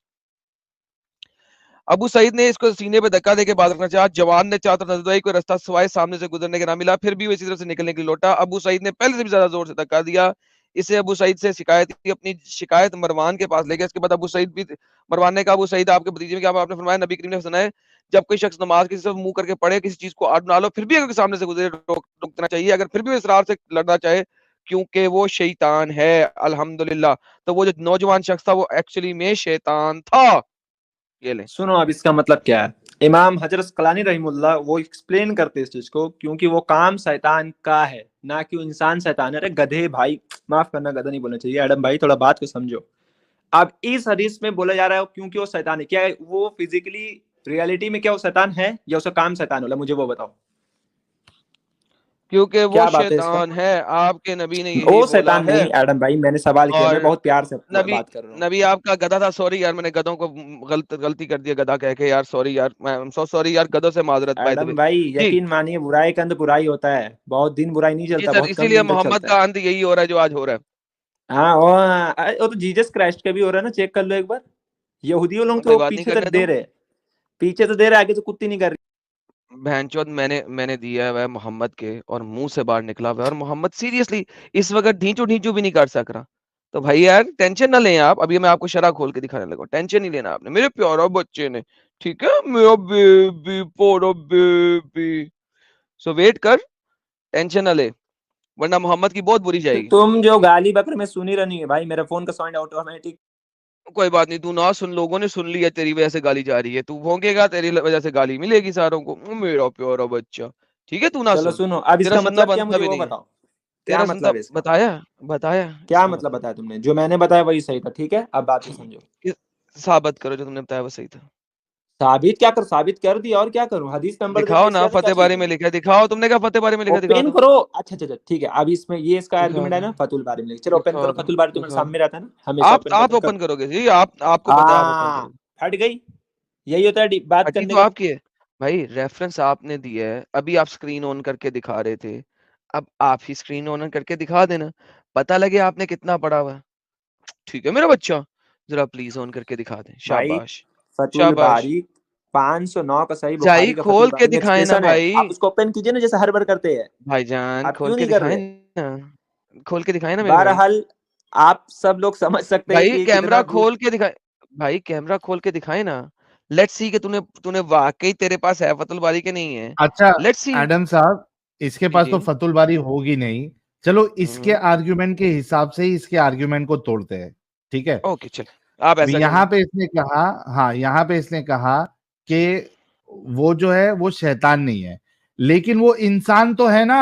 अबू सईद ने इसको सीने पे धक्का देके बात रखना चाहा। जवान ने चाहता नजर दई, कोई रास्ता सिवाय सामने से गुजरने के ना मिला, फिर भी वो इसी तरफ से निकलने के लिए लौटा। अबू सईद ने पहले से भी ज्यादा जोर से धक्का दिया। इसे अबू सईद से शिकायत की, अपनी शिकायत मरवान के पास ले गया। इसके बाद अबू सईद भी, मरवान ने कहा, अबू सईद आपके भतीजे में क्या आपने फरमाया, नबी करीम ने सुनाया, जब कोई शख्स नमाज किसी तरफ मुंह करके पढ़े, किसी चीज को आड़ ना लो, फिर भी अगर सामने से गुजरे रोक देना चाहिए, अगर फिर भी वो इसरार से लड़ना चाहे, क्योंकि वो शैतान है। अल्हम्दुलिल्लाह। तो वो जो नौजवान शख्स था वो एक्चुअली में शैतान था। ये ले। सुनो अब इसका मतलब क्या है। इमाम हजरत अस्कलानी रहीमुल्लाह वो एक्सप्लेन करते इस चीज को, क्योंकि वो काम शैतान का है, ना कि वो इंसान शैतान है। अरे गधे भाई, माफ करना, गधा नहीं बोलना चाहिए। एडम भाई थोड़ा बात को समझो। अब इस हदीस में बोला जा रहा है क्योंकि वो शैतान है, क्या है वो फिजिकली, रियलिटी में क्या वो शैतान है या उसका काम शैतान होला, मुझे वो बताओ। क्योंकि वो क्या बात है इसका? शैतान है, आपके नबी ने यही वो बोला शैतान है। नहीं एडम भाई, मैंने सवाल किया, मैं और बहुत प्यार से नबी बात कर रहा हूँ। नबी आपका गधा था। सॉरी यार, मैंने गधों को गलती कर दिया गधा कह के यार। सॉरी यार, मैं सो सॉरी यार, गधों से माजरत बाय द एडम वे। भाई जी यकीन मानिए, बुराई का अंत बुराई होता है, बहुत दिन बुराई नहीं जी चलता, सर, बहुत कम इसीलिए दिन तक मोहम्मद चलता है। का अंत यही हो रहा है जो आज हो रहा है। हाँ वो तो जीसस क्राइस्ट का भी हो रहा है ना, चेक कर लो एक बार। यहूदियों लोग कोई तो बात नहीं पीछे कर तक रहे दे तुम। रहे, पीछे तो दे रहे, आगे तो कुत्ती नहीं कर रही। बहनचोद मैंने दिया हुआ है मोहम्मद के, और मुंह से बाहर निकला हुआ है, और मोहम्मद सीरियसली इस वक्त ढींचू ढींचू भी नहीं कर सक रहा। तो भाई यार टेंशन ना लें आप, अभी मैं आपको शरा खोल के दिखाने लगा, टेंशन नहीं लेना आपने, मेरे प्यारा बच्चे ने, ठीक है, मेरा बेबी, पोरा बेबी। सो वेट कर, टेंशन ना ले, वरना मोहम्मद की बहुत बुरी तो जाएगी। तुम जो गाली बकर में सुन ही रही है भाई, मेरा फोन का साउंड ऑटोमेटिक। कोई बात नहीं, तू ना सुन, लोगों ने सुन लिया, तेरी वजह से गाली जा रही है, तू भौंकेगा, तेरी वजह से गाली मिलेगी सारों को। मेरा प्यारा बच्चा, ठीक है, तू ना चलो सुन, सुनो, अब तेरा इसका सुनना मतलब क्या, बनता मुझे भी वो नहीं है। बताओ, क्या तेरा सुनता मतलब है इसका? बताया, बताया क्या इसका मतलब मतलब। बताया तुमने? जो मैंने बताया वही सही था, ठीक है, अब बात को समझो। कि साबित करो जो तुमने बताया वो सही था। साबित क्या कर, साबित कर दिया, और क्या करूं? हदीस नंबर दे दिया, दिखाओ इससे ना, ज्यादा क्या फतेह चाहिए बारी में तुम्हें? लिखा है, दिखाओ, तुमने क्या फतेह बारी में लिखा है, दिखा ओपन दो। करो। अच्छा अच्छा अच्छा, ठीक है, अब इसमें ये इसका दिखा आर्गुमेंट है दो, ना, फतुल बारी में, चलो ओपन दिखा करो, दो, फतुल बारी तुम्हारे दिखा दो। सामने रहता है ना, हमेशा ओपन आप बटन ओपन करो। करोगे जी, आप, आपको पता है, आप ओपन हाँ, करोगे। हट गई, यही होता है बात फटी करने तो का। आपकी है। भाई रेफरेंस आपने दिया है, अभी आप स्क्रीन ऑन करके दिखा रहे थे, अब आप ही स्क्रीन ऑन करके दिखा देना, पता लगे आपने कितना पढ़ा हुआ है। ठीक है मेरा बच्चा, जरा प्लीज ऑन करके दिखा दें, भाई शाबाश, फतुल शाबाश। बारी 509 का सही जाई बुखारी का फतुल खोल के बारी में दिखाए ना एक्सप्रेशन है, आप भाई, उसको ओपन कीजिए ना, जैसे हर बार करते हैं। भाईजान आप खोल क्यों के नहीं कर दिखाए रहे? ना, खोल के दिखाए ना मेरे भाई। बहरहाल आप सब लोग समझ सकते हैं भाई कि कैमरा कितना झूठ। खोल के दिखाए, भाई कैमरा खोल के दिखाए ना, लेट्स सी कि तूने तूने वाकई तेरे पास है फतुल बारी के नहीं है। अच्छा लेट्स सी। एडम साहब, इसके जी पास जी। तो फतुल बारी होगी नहीं। चलो इसके हम्म, आर्ग्यूमेंट के हिसाब से ही इसके आर्ग्यूमेंट को तोड़ते हैं, ठीक है। ओके चल, आप अब ऐसा कर यहाँ लो। पे इसने कहा, हाँ यहाँ पे इसने कहा कि वो जो है वो शैतान नहीं है, लेकिन वो इंसान तो है ना,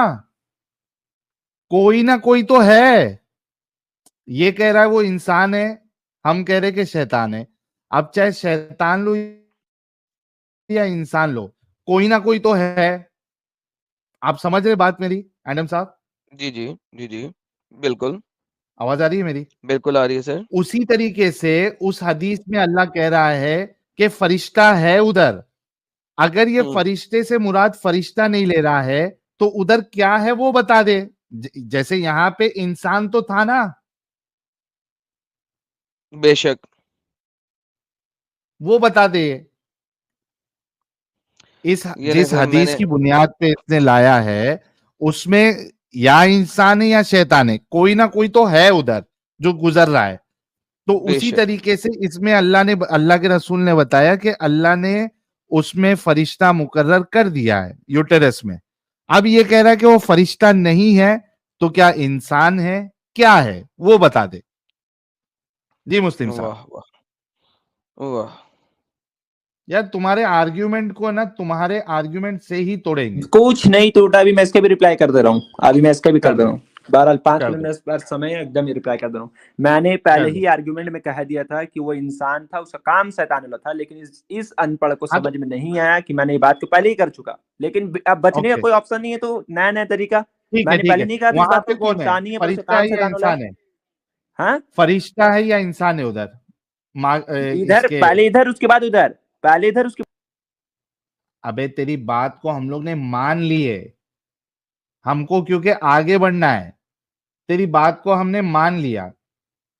कोई ना कोई तो है। ये कह रहा है वो इंसान है, हम कह रहे कि शैतान है। अब चाहे शैतान लो या इंसान लो, कोई ना कोई तो है। आप समझ रहे बात मेरी एडम साहब? जी जी, जी जी, बिल्कुल, आवाज आ रही है मेरी? बिल्कुल आ रही है सर। उसी तरीके से उस हदीस में अल्लाह कह रहा है कि फरिश्ता है उधर। अगर ये हम्म, फरिश्ते से मुराद फरिश्ता नहीं ले रहा है, तो उधर क्या है वो बता दे। जैसे यहां पे इंसान तो था ना, बेशक। वो बता दे। इस ये नहीं जिस सर, हदीस मैंने, की बुनियाद पे इसने लाया है, उसमें या इंसान है या शैतान है, कोई ना कोई तो है उधर जो गुजर रहा है। तो उसी बेशक, तरीके से इसमें अल्लाह के रसूल ने बताया कि अल्लाह ने उसमें फरिश्ता मुकर्रर कर दिया है यूटेरस में। अब ये कह रहा है कि वो फरिश्ता नहीं है, तो क्या इंसान है, क्या है वो बता दे। जी मुस्लिम साहब। वाह वाह वाह। यार तुम्हारे आर्ग्यूमेंट को ना तुम्हारे आर्ग्यूमेंट से ही तोड़ेंगे। कुछ नहीं टूटा, अभी मैं इसका भी रिप्लाई कर दे रहा हूँ, अभी मैं इसका भी कर कर दे दो, रहा हूँ। बहरहाल 5 कर मिनट दो, में इस बार समय है, एकदम ही रिप्लाई कर दे रहा हूँ। मैंने पहले कर दो। ही आर्गुमेंट में कह दिया था कि वो इंसान था, उसका काम शैतान वाला था, लेकिन इस अनपढ़ को हाँ तो समझ में नहीं आया कि मैंने ये बात तो पहले ही कर चुका, लेकिन अब बचने का ओके, कोई ऑप्शन नहीं है, तो नया नया तरीका। ठीक है मैंने ठीक पहले है। नहीं कहा था इस वहां बात पे को कि कौन है, इंसान ही है पर उसका फरिश्ता काम है या शैतान वाला है। इंसान है? हाँ, फरिश्ता है या इंसान है उधर? इधर इसके, पहले इधर उसके बाद उधर, पहले इधर उसके। अबे तेरी बात को हम लोग ने मान ली है, हमको क्योंकि आगे बढ़ना है। तेरी बात को हमने मान लिया।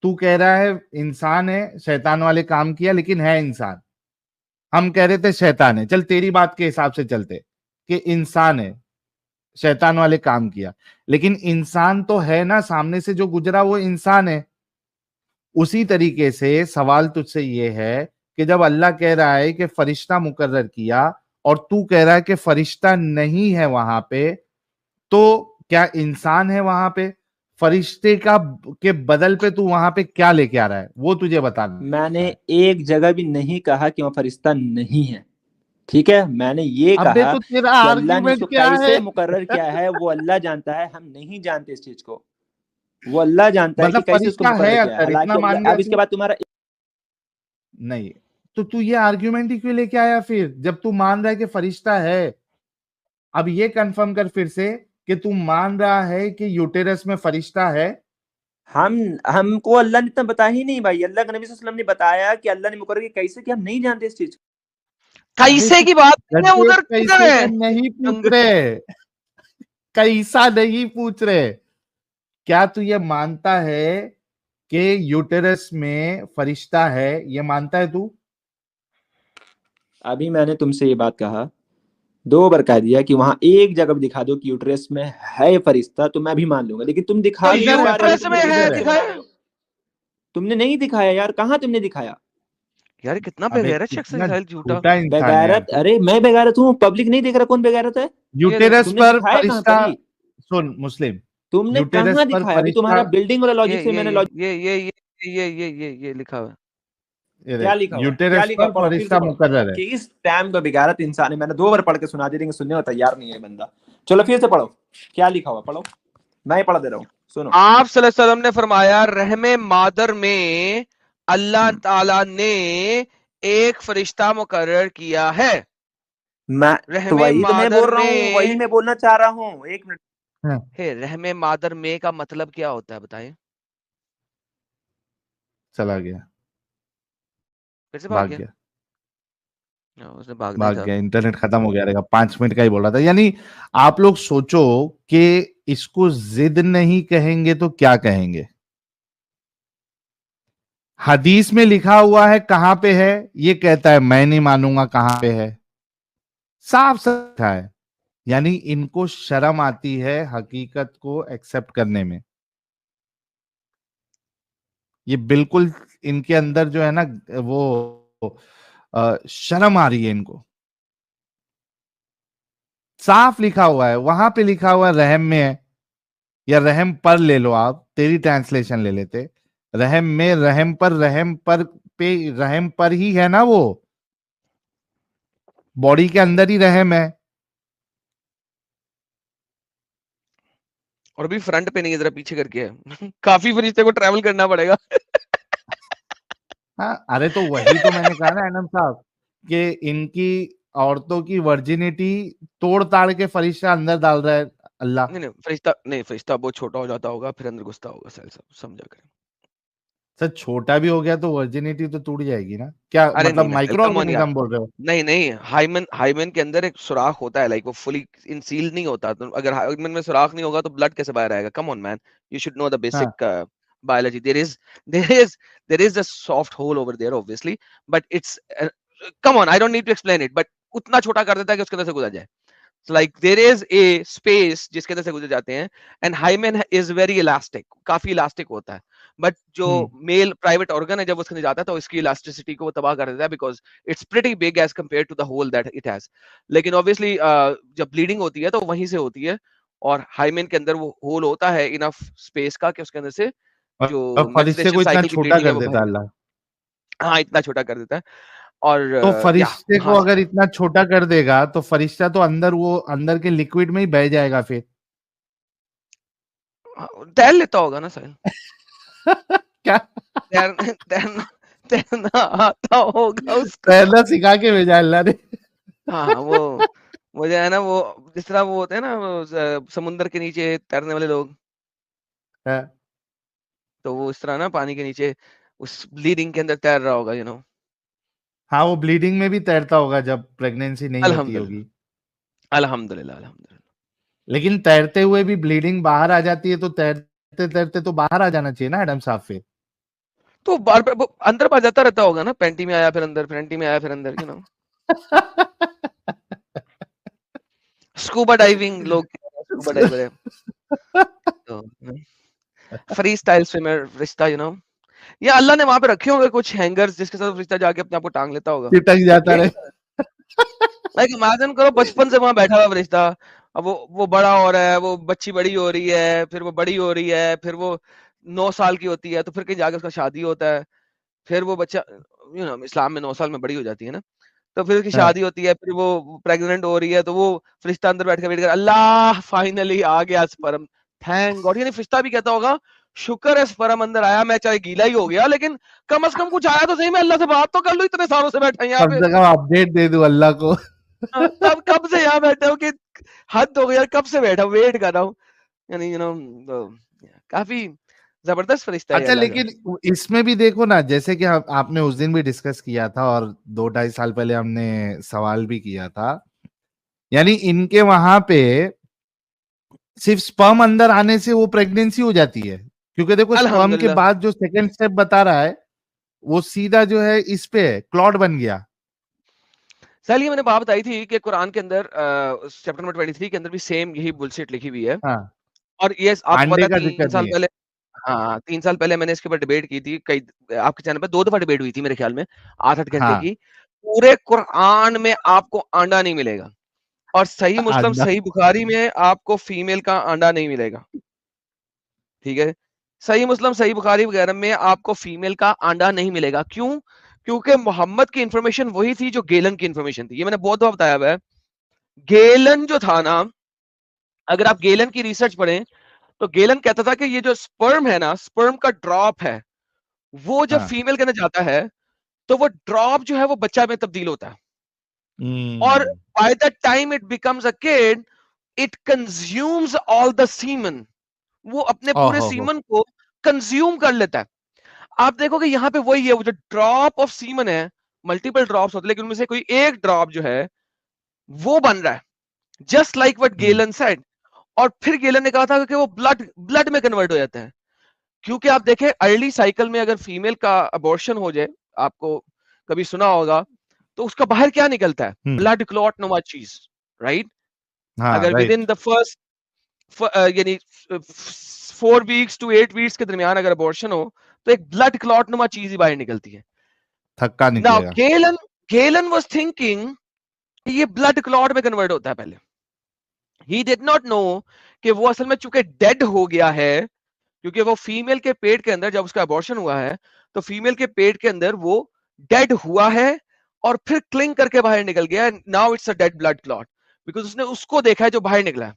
तू कह रहा है इंसान है, शैतान वाले काम किया, लेकिन है इंसान। हम कह रहे थे शैतान है, चल तेरी बात के हिसाब से चलते कि इंसान है, शैतान वाले काम किया, लेकिन इंसान तो है ना, सामने से जो गुजरा वो इंसान है। उसी तरीके से सवाल तुझसे ये है कि जब अल्लाह कह रहा है कि फरिश्ता मुकर्रर किया, और तू कह रहा है कि फरिश्ता नहीं है वहां पे, तो क्या इंसान है वहां पे? फरिश्ते का के बदल पे तू वहां पे क्या लेके आ रहा है, वो तुझे मैंने बताना है। एक जगह भी नहीं कहा कि वह फरिश्ता नहीं है, ठीक है, मैंने ये अबे कहा तो तेरा कि अल्लाह ने आर्ग्यूमेंट उसको क्या कैसे है? मुकर्रर किया है वो अल्लाह जानता है, हम नहीं जानते इस चीज को। वो अल्लाह जानता है कि मतलब कैसे उसको फरिश्ता है मुकर्रर किया है, अंदर, इतना हालांकि मान अल्लाह, गया अब इसके तू? बाद तुम्हारा। नहीं, तो तू ये आर्ग्यूमेंट ही क्यों लेके आया फिर, जब तू मान रहा है कि फरिश्ता है? अब ये कंफर्म कर फिर से कि तू मान रहा है कि यूटेरस में फरिश्ता है। हम हमको अल्लाह ने इतना बताया ही नहीं भाई, अल्लाह के नबी सल्लल्लाहु अलैहि वसल्लम ने बताया कि अल्लाह ने मुकर्रर किया कैसे, कि हम नहीं जानते इस चीज को। अबे कैसे तू की बात नहीं है, गधे, उधर किधर कैसे है? का नहीं पूछ अंग- रहे, कैसा नहीं पूछ रहे। क्या तू ये मानता है कि यूटेरस में फरिश्ता है, ये मानता है तू? अभी मैंने तुमसे ये बात कहा, 2 बार कह दिया कि वहां एक जगह भी दिखा दो कि यूट्रस में है फरिश्ता तो मैं भी मान लूंगा, लेकिन तुम दिखा तो ही नहीं पा रहे हो, यूट्रस तुम में है, रिजल्ट से दिखाया? बता रहे हो। तुमने नहीं दिखाया यार, कहाँ तुमने दिखाया? यार ये कितना अबे बेगैरत शख्स है कितना साहिल, झूठा। झूठा इंसान है यार बेगैरत? तू। अरे मैं बेगैरत हूँ? पब्लिक नहीं देख रहा कौन बेगैरत है? ये देख, यूटेरस तुमने पर दिखाया कहाँ फरिश्ता, पर ही? सुन मुस्लिम, तुमने यूटेरस कहाँ पर दिखाया? अभी फरिश्ता, तुम्हारा बिल्डिंग वाला लॉजिक ये से ये मैंने ये लिखा हुआ है। ये क्या देख, लिखा हुआ है? क्या यूटेरस लिखा हुआ? पर पढ़ो, फिर से फरिश्ता पढ़ो। मुकर्रर है। कि इस टाइम का बेगैरत इंसान है, मैंने 2 बार पढ़ के सुना दी, लेकिन सुनने को तैयार नहीं है बंदा। चलो फिर से पढ़ो, क्या लिखा हुआ पढ़ो, मैं ही पढ़ दे रहा हूँ, सुनो। आप सल्लल्लाहु अलैहि वसल्लम ने फरमाया, रहमे मादर में अल्लाह ताला ने एक फरिश्ता मुकर्रर किया है। मैं तो रहमे वही तो मैं मादर बोल रहा हूँ, वही में मैं बोलना चाह रहा हूँ, 1 मिनट। हाँ, है, रहमे मादर में का मतलब क्या होता है बताएं? चला गया, फिर से भाग भाग गया? गया, उसने भागना ही भाग था। गया, इंटरनेट खत्म हो गया रहेगा, 5 मिनट का ही बोल रहा था। यानी आप लोग सोचो कि इसको जिद नहीं कहेंगे तो क्या कहेंगे? हदीस में लिखा हुआ है कहां पे है, ये कहता है मैं नहीं मानूंगा कहां पे है, साफ साफ है। यानी इनको शर्म आती है हकीकत को एक्सेप्ट करने में। ये बिल्कुल इनके अंदर जो है ना वो शर्म आ रही है इनको। साफ लिखा हुआ है, वहां पे लिखा हुआ है रहम में है, या रहम पर ले लो, आप तेरी ट्रांसलेशन ले लेते, रहम में, रहम पर, रहम पर पे, रहम पर ही है ना, वो बॉडी के अंदर ही रहम है। और अभी फ्रंट पे नहीं है, जरा पीछे करके है। काफी फरिश्ते को ट्रैवल करना पड़ेगा। हाँ, अरे तो वही तो मैंने कहा ना एनम साहब, कि इनकी औरतों की वर्जिनिटी तोड़ ताड़ के फरिश्ता अंदर डाल रहा है अल्लाह। नहीं फरिश्ता नहीं, फरिश्ता बहुत छोटा हो जाता होगा, फिर अंदर घुसता होगा। साहिल साहब समझा कर। सर छोटा भी हो गया तो वर्जिनिटी तो टूट जाएगी ना, क्या अरे मतलब नहीं ना साहिल, माइक्रो कम ऑन यार। ऑर्गेनिज्म बोल रहे हो? नहीं हाइमन हाइमन के अंदर एक सुराख होता है, लाइक वो फुली इंसील नहीं होता। तो अगर हाइमन में सुराख नहीं होगा तो ब्लड कैसे बाहर आएगा? Come on man, you should know the हाँ, basic biology. There is a soft hole over there obviously, but it's come on, I don't need to explain it, but उतना छोटा कर देता है कि उसके अंदर से गुजर जाए. So like there is a space जिसके अंदर से गुजर जाते हैं, and hymen is very elastic, काफी elastic होता है. बट जो मेल प्राइवेट ऑर्गन है जब उसके अंदर जाता है तो इसकी इलास्टिसिटी को वो तबाह कर देता है, because it's pretty big as compare to the hole that it has. लेकिन ऑब्वियसली जब ब्लीडिंग होती है तो वहीं से होती है, और हाइमेन के अंदर वो होल होता है इनफ स्पेस का कि उसके अंदर से जो और फरिश्ते मेंस्ट्रुएशन को इतना साइकिल की छोटा ब्लीडिंग है कर वो देता बाहर है निकल. अल्लाह। हाँ, इतना छोटा कर देता है. और तो या फरिश्ते को हाँ, अगर इतना छोटा कर देगा तो फरिश्ता तो अंदर, वो अंदर के लिक्विड में ही बह जाएगा फिर। तैर लेता होगा ना साहिल. क्या तैरना तैरना आता होगा उसको. तैरना सिखा के भेजा अल्लाह ने। हाँ वो जो है ना, वो जिस तरह वो होते हैं ना, वो समुंदर के नीचे तैरने वाले लोग, हाँ, तो वो इस तरह ना पानी के नीचे उस ब्लीडिंग के अंदर तैर रहा होगा, यू नो. हाँ, वो ब्लीडिंग में भी तैरता होगा जब प्रेगनेंसी नहीं होती अल्हम्दुलिल्लाह, होगी। अल्हम्दुलिल्लाह, अल्हम्दुलिल्लाह. लेकिन तैरते हुए भी ब्लीडिंग बाहर आ जाती है, तो तैरते तैरते तो बाहर आ जाना चाहिए ना एडम साहब फिर। तो बार बार वो अंदर बाहर जाता रहता होगा ना, पैंटी में आया फिर अंदर, पैंटी में आया फिर अंदर, यू नो. स्कूबा डाइविंग लोग, स्कूबा डाइवर है तो फ्री स्टाइल स्विमर रिश्ता, यू नो. या अल्लाह ने वहां पे रखे होंगे कुछ हैंगर्स जिसके साथ रिश्ता जाके अपने आप को टांग लेता होगा. चिटक जाता ले रहे। लाइक इमेजिन करो, बचपन से वहां बैठा हुआ रिश्ता, अब वो बड़ा हो रहा है, वो बच्ची बड़ी हो रही है, फिर वो बड़ी हो रही है, फिर वो 9 साल की होती है, तो फिर कहीं जाके उसका शादी होता है, फिर वो बच्चा, यू नो, इस्लाम में 9 साल में बड़ी हो जाती है ना, तो फिर उसकी हाँ, शादी होती है, फिर वो प्रेग्नेंट हो रही है, तो वो फरिश्ता अंदर बैठ के वेट कर, अल्लाह फाइनली आ गया स्पर्म, थैंक गॉड. यानी फरिश्ता भी कहता होगा शुक्र है स्पर्म अंदर आया, मैं चाहे गीला ही हो गया लेकिन कम से कम कुछ आया तो सही, मैं अल्लाह से बात तो कर लूं, इतने सालों से बैठा यहाँ कम पे. से कम अपडेट दे दूं अल्लाह को। कब कब से यहाँ बैठे हो कि हद हो गई यार, कब से बैठा हूं, वेट कर रहा हूँ. यानी यू नो, काफी जबरदस्त फरिश्ता है ये अच्छा, अल्लाह का. लेकिन इसमें भी देखो ना, जैसे कि आपने उस दिन भी डिस्कस किया था और 2-2.5 साल पहले हमने सवाल भी किया था, यानी इनके वहां पे सिर्फ स्पर्म अंदर आने से वो प्रेगनेंसी हो जाती है, क्योंकि देखो स्पर्म के अल्हम्दुलिल्लाह। बाद जो सेकंड स्टेप बता रहा है वो सीधा जो है इस पे है, क्लॉट बन गया। सर ये मैंने बात बताई थी कि कुरान के अंदर चैप्टर नंबर 23 के अंदर भी सेम यही बुलशिट लिखी हुई है। हाँ, और ये आपको पता अंडे है का 3 जिक्र साल नहीं है। पहले, हाँ 3 साल पहले मैंने इसके ऊपर डिबेट की थी, कई आपके चैनल पे 2 दफा डिबेट हुई थी मेरे ख्याल में, 8-8 घंटे हाँ, की। पूरे कुरान में आपको अंडा नहीं मिलेगा, और सही मुस्लिम अंडा। सही बुखारी में आपको फीमेल का अंडा नहीं मिलेगा, ठीक है। सही मुस्लिम सही बुखारी वगैरह में आपको फीमेल का अंडा नहीं मिलेगा। क्यों? क्योंकि मोहम्मद की इंफॉर्मेशन वही थी जो गेलन की इंफॉर्मेशन थी। ये मैंने बहुत दफा बताया हुआ है। गेलन जो था ना, अगर आप गेलन की रिसर्च पढ़ें तो गेलन कहता था कि ये जो स्पर्म है ना, स्पर्म का ड्रॉप है, वो जब हाँ, फीमेल के अंदर जाता है तो वो ड्रॉप जो है वो बच्चा में तब्दील होता है, और by the time it becomes a kid it consumes all the semen. वो अपने पूरे ओहो, सीमन को कंज्यूम कर लेता है। आप देखोगे यहाँ पे वही है, वो जो ड्रॉप ऑफ सीमन है, मल्टीपल ड्रॉप्स होते हैं लेकिन उनमें से कोई एक ड्रॉप जो है वो बन रहा है, जस्ट लाइक व्हाट गेलन सेड। और फिर गेलन ने कहा था कि वो ब्लड ब्लड में कन्वर्ट हो जाता है। क्योंकि आप देखें अर्ली साइकिल में अगर फीमेल का अबॉर्शन हो जाए, आपको कभी सुना होगा, तो उसका बाहर क्या निकलता है? ब्लड क्लॉट नुमा चीज, राइट? हाँ, अगर with right, in the first यानी 4 वीक्स टू 8 वीक्स के दरमियान अगर अबॉर्शन हो तो एक ब्लड क्लॉट नुमा चीज ही बाहर निकलती है। थक्का नाउ निकलेगा। गेलन वाज थिंकिंग ये ब्लड क्लॉट में कन्वर्ट होता है पहले। ही डिड नॉट नो कि वो असल में चूंकि डेड हो गया है, क्योंकि वो फीमेल के पेट के अंदर जब उसका अबॉर्शन हुआ है तो फीमेल के पेट के अंदर वो डेड हुआ है और फिर क्लिंग करके बाहर निकल गया। Now it's a dead blood clot, because उसने उसको देखा है जो बाहर निकला है,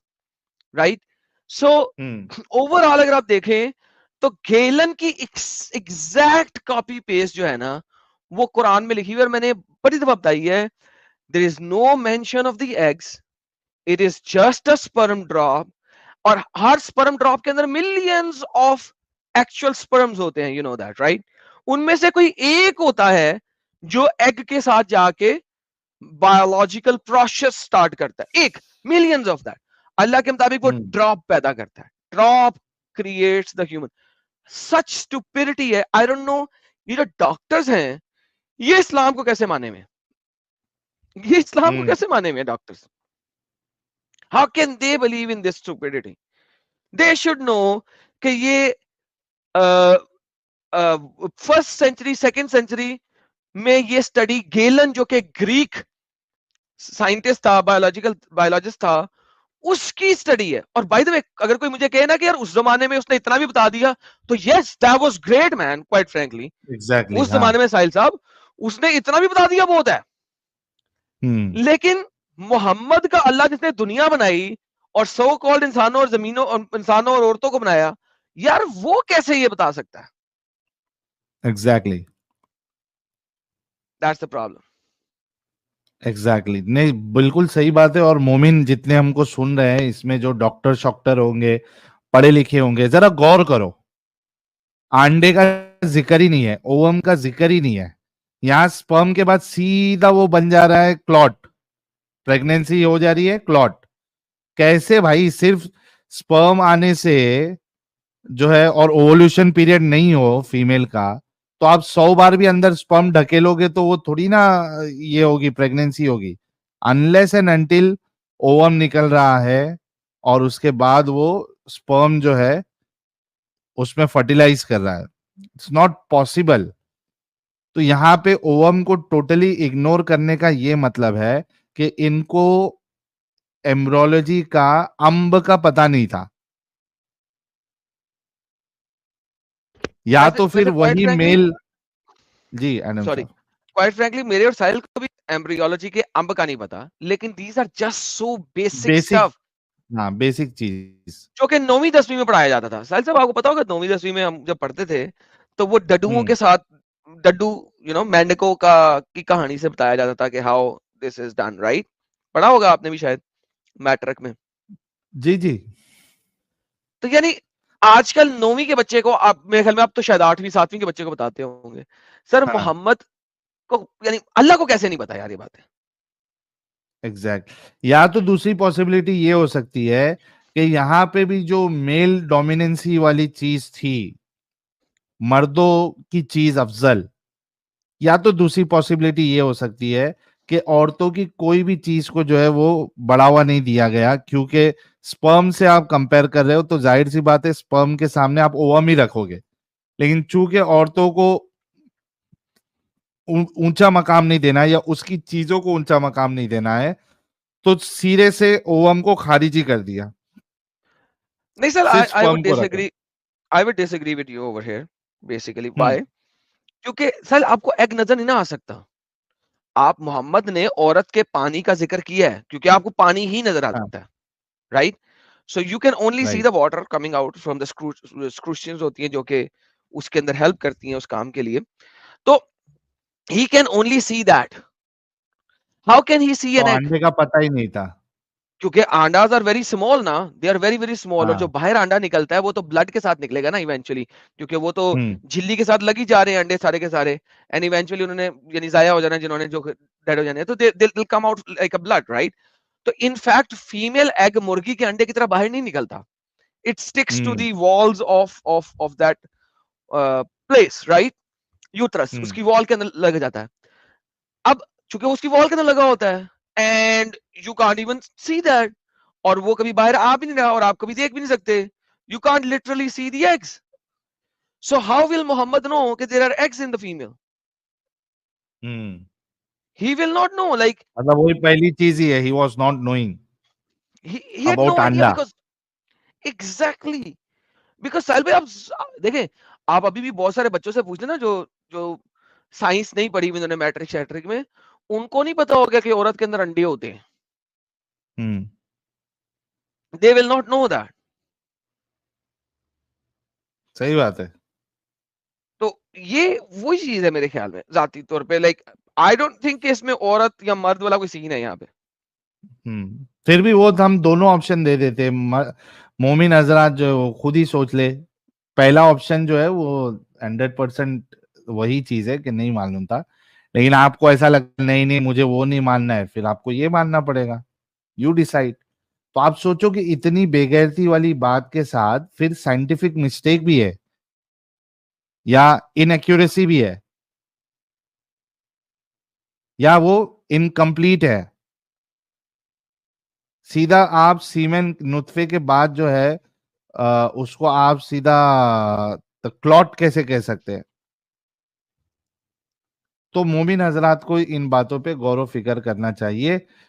राइट? सो ओवरऑल अगर आप देखें तो गेलन की एग्जैक्ट कॉपी पेस्ट जो है ना वो कुरान में लिखी हुई है, और मैंने बड़ी दफा बताई है, there is no mention of the eggs, it is just a sperm drop. और हर स्पर्म ड्रॉप के अंदर मिलियंस ऑफ एक्चुअल स्पर्म्स होते हैं, यू नो दैट, राइट? उनमें से कोई एक होता है जो एग के साथ जाके बायोलॉजिकल प्रोसेस स्टार्ट करता है, एक मिलियंस ऑफ दैट। अल्लाह के मुताबिक वो ड्रॉप पैदा करता है, drop creates the human. Such stupidity है, आई डोंट नो। ये जो डॉक्टर्स हैं ये इस्लाम को कैसे माने में, ये इस्लाम को कैसे माने में doctors? How can they believe in this stupidity? They should know कि ये फर्स्ट सेंचुरी सेकंड सेंचुरी में ये स्टडी गेलन जो कि ग्रीक साइंटिस्ट था, बायोलॉजिस्ट था, उसकी स्टडी है। और बाय द वे अगर कोई मुझे कहे ना कि यार उस जमाने में उसने इतना भी बता दिया, तो yes that was great man, quite frankly. Exactly, उस हाँ। जमाने में साहिल साहब उसने इतना भी बता दिया बहुत है। लेकिन मोहम्मद का अल्लाह जिसने दुनिया बनाई और सो कॉल्ड इंसानों और जमीनों और इंसानों और औरतों को बनाया, यार वो कैसे ये बता सकता है? Exactly, that's the problem. Exactly, नहीं बिल्कुल सही बात है। और मोमिन जितने हमको सुन रहे हैं इसमें जो डॉक्टर शॉक्टर होंगे, पढ़े लिखे होंगे, जरा गौर करो, अंडे का जिक्र ही नहीं है, ओवम का जिक्र ही नहीं है। यहाँ स्पर्म के बाद सीधा वो बन जा रहा है क्लॉट, प्रेगनेंसी हो जा रही है, क्लॉट। कैसे भाई? सिर्फ स्पर्म आने से जो है और ओवल्यूशन पीरियड नहीं हो फीमेल का, तो आप 100 बार भी अंदर स्पर्म ढकेलोगे तो वो थोड़ी ना ये होगी, प्रेगनेंसी होगी। अनलेस एंड अनटिल ओवम निकल रहा है और उसके बाद वो स्पर्म जो है उसमें फर्टिलाइज कर रहा है, इट्स नॉट पॉसिबल। तो यहाँ पे ओवम को टोटली इग्नोर करने का ये मतलब है कि इनको एम्ब्रोलॉजी का अंब का पता नहीं था, या तो फिर वही मेल। जी एडम सॉरी, साहब, क्वाइट फ्रैंकली मेरे और साहिल को भी एम्ब्रियोलॉजी के अंब का नहीं पता, लेकिन these are just so basic basic, stuff हाँ बेसिक चीज। जो कि 9वीं 10वीं में पढ़ाया जाता था। साहिल साहब आपको पता होगा 9वीं 10वीं में हम जब पढ़ते थे तो वो डड्डुओं के साथ, डड्डू मेंढकों का की कहानी से बताया जाता था कि how this is done, right? पढ़ा होगा आपने भी शायद मैट्रिक में। जी जी, तो यानी आजकल 9वीं के बच्चे को, आप मेरे ख्याल में आप तो शायद 8वीं 7वीं के बच्चे को बताते होंगे, सर हाँ मोहम्मद को यानी अल्लाह को कैसे नहीं पता यार ये बात है? एग्जैक्ट। या तो दूसरी पॉसिबिलिटी ये हो सकती है कि यहाँ पे भी जो मेल डोमिनेंसी वाली चीज थी, मर्दों की चीज अफजल, या तो दूसरी पॉसिबिलिटी ये हो सकती है कि औरतों की कोई भी चीज को जो है वो बढ़ावा नहीं दिया गया, क्योंकि स्पर्म से आप कंपेयर कर रहे हो तो जाहिर सी बात है स्पर्म के सामने आप ओवम ही रखोगे, लेकिन चूंकि औरतों को ऊंचा मकाम नहीं देना है या उसकी चीजों को ऊंचा मकाम नहीं देना है, तो सिरे से ओवम को खारिज ही कर दिया, नहीं सर, सिर्फ आई वुड स्पर्म को रखा। Disagree, I would disagree with you over here basically. Hmm. Why? क्योंकि सर आपको एग नजर नहीं ना आ सकता। आप मोहम्मद ने औरत के पानी का जिक्र किया है क्योंकि आपको पानी ही नजर हाँ, आता है, right? So you can only see right. The water coming out from the स्क्रूशियंस होती हैं जो कि उसके अंदर हेल्प करती हैं उस काम के लिए। तो he can only see that. How can he see to an egg? अंडे का पता ही नहीं था। क्योंकि अंडाज आर वेरी स्मॉल ना, they are very very small, और जो हाँ। बाहर अंडा निकलता है वो तो ब्लड के साथ निकलेगा ना इवेंचुअली, क्योंकि वो तो हम्म। झिल्ली के साथ लगी जा रहे हैं अंडे सारे के सारे, एंड इवेंचुअली उन्होंने यानी जाया हो जाना है जिन्होंने जो डेड हो जाने हैं, तो they will come out like a blood, right? तो इनफैक्ट फीमेल एग मुर्गी के अंडे की तरह बाहर नहीं निकलता, it sticks to hmm. The walls of that place, right? Uterus hmm. उसकी वॉल के अंदर लग जाता है। अब चूंकि उसकी वॉल के अंदर लगा होता है and you can't even see that, और वो कभी बाहर आ भी नहीं रहा और आप कभी देख भी नहीं सकते, you can't literally see the eggs, so how will Muhammad know कि there are eggs in the female? Hmm. He will not know, like मतलब वही पहली चीज ही है, he was not knowing he had no about idea अंडा। because exactly because Sahil भाई आप देखें, आप अभी भी बहुत सारे बच्चों से पूछ लेना जो जो साइंस नहीं पढ़ी हुई, उन्होंने मैट्रिक शैट्रिक में, उनको नहीं पता होगा कि औरत के अंदर अंडे होते हैं, hmm. They will not know that. सही बात है। तो ये वही चीज है मेरे ख्याल में जाती तौर पे, लाइक आई डोंट थिंक कि इसमें औरत या मर्द वाला कोई सीन है यहाँ पे। फिर भी वो हम दोनों ऑप्शन दे देते, मोमिन हजरात जो खुद ही सोच ले, पहला ऑप्शन जो है वो 100% वही चीज है कि नहीं मालूम था, लेकिन आपको ऐसा लगता नहीं नहीं मुझे वो नहीं मानना है, फिर आपको ये मानना पड़ेगा, यू डिसाइड। तो आप सोचो कि इतनी बेगैरती वाली बात के साथ फिर साइंटिफिक मिस्टेक भी है या इनएक्यूरेसी भी है या वो इनकम्प्लीट है। सीधा आप सीमेन नुतफे के बाद जो है उसको आप सीधा क्लॉट कैसे कह सकते हैं? तो मोमिन हजरात को इन बातों पे गौर व फिक्र करना चाहिए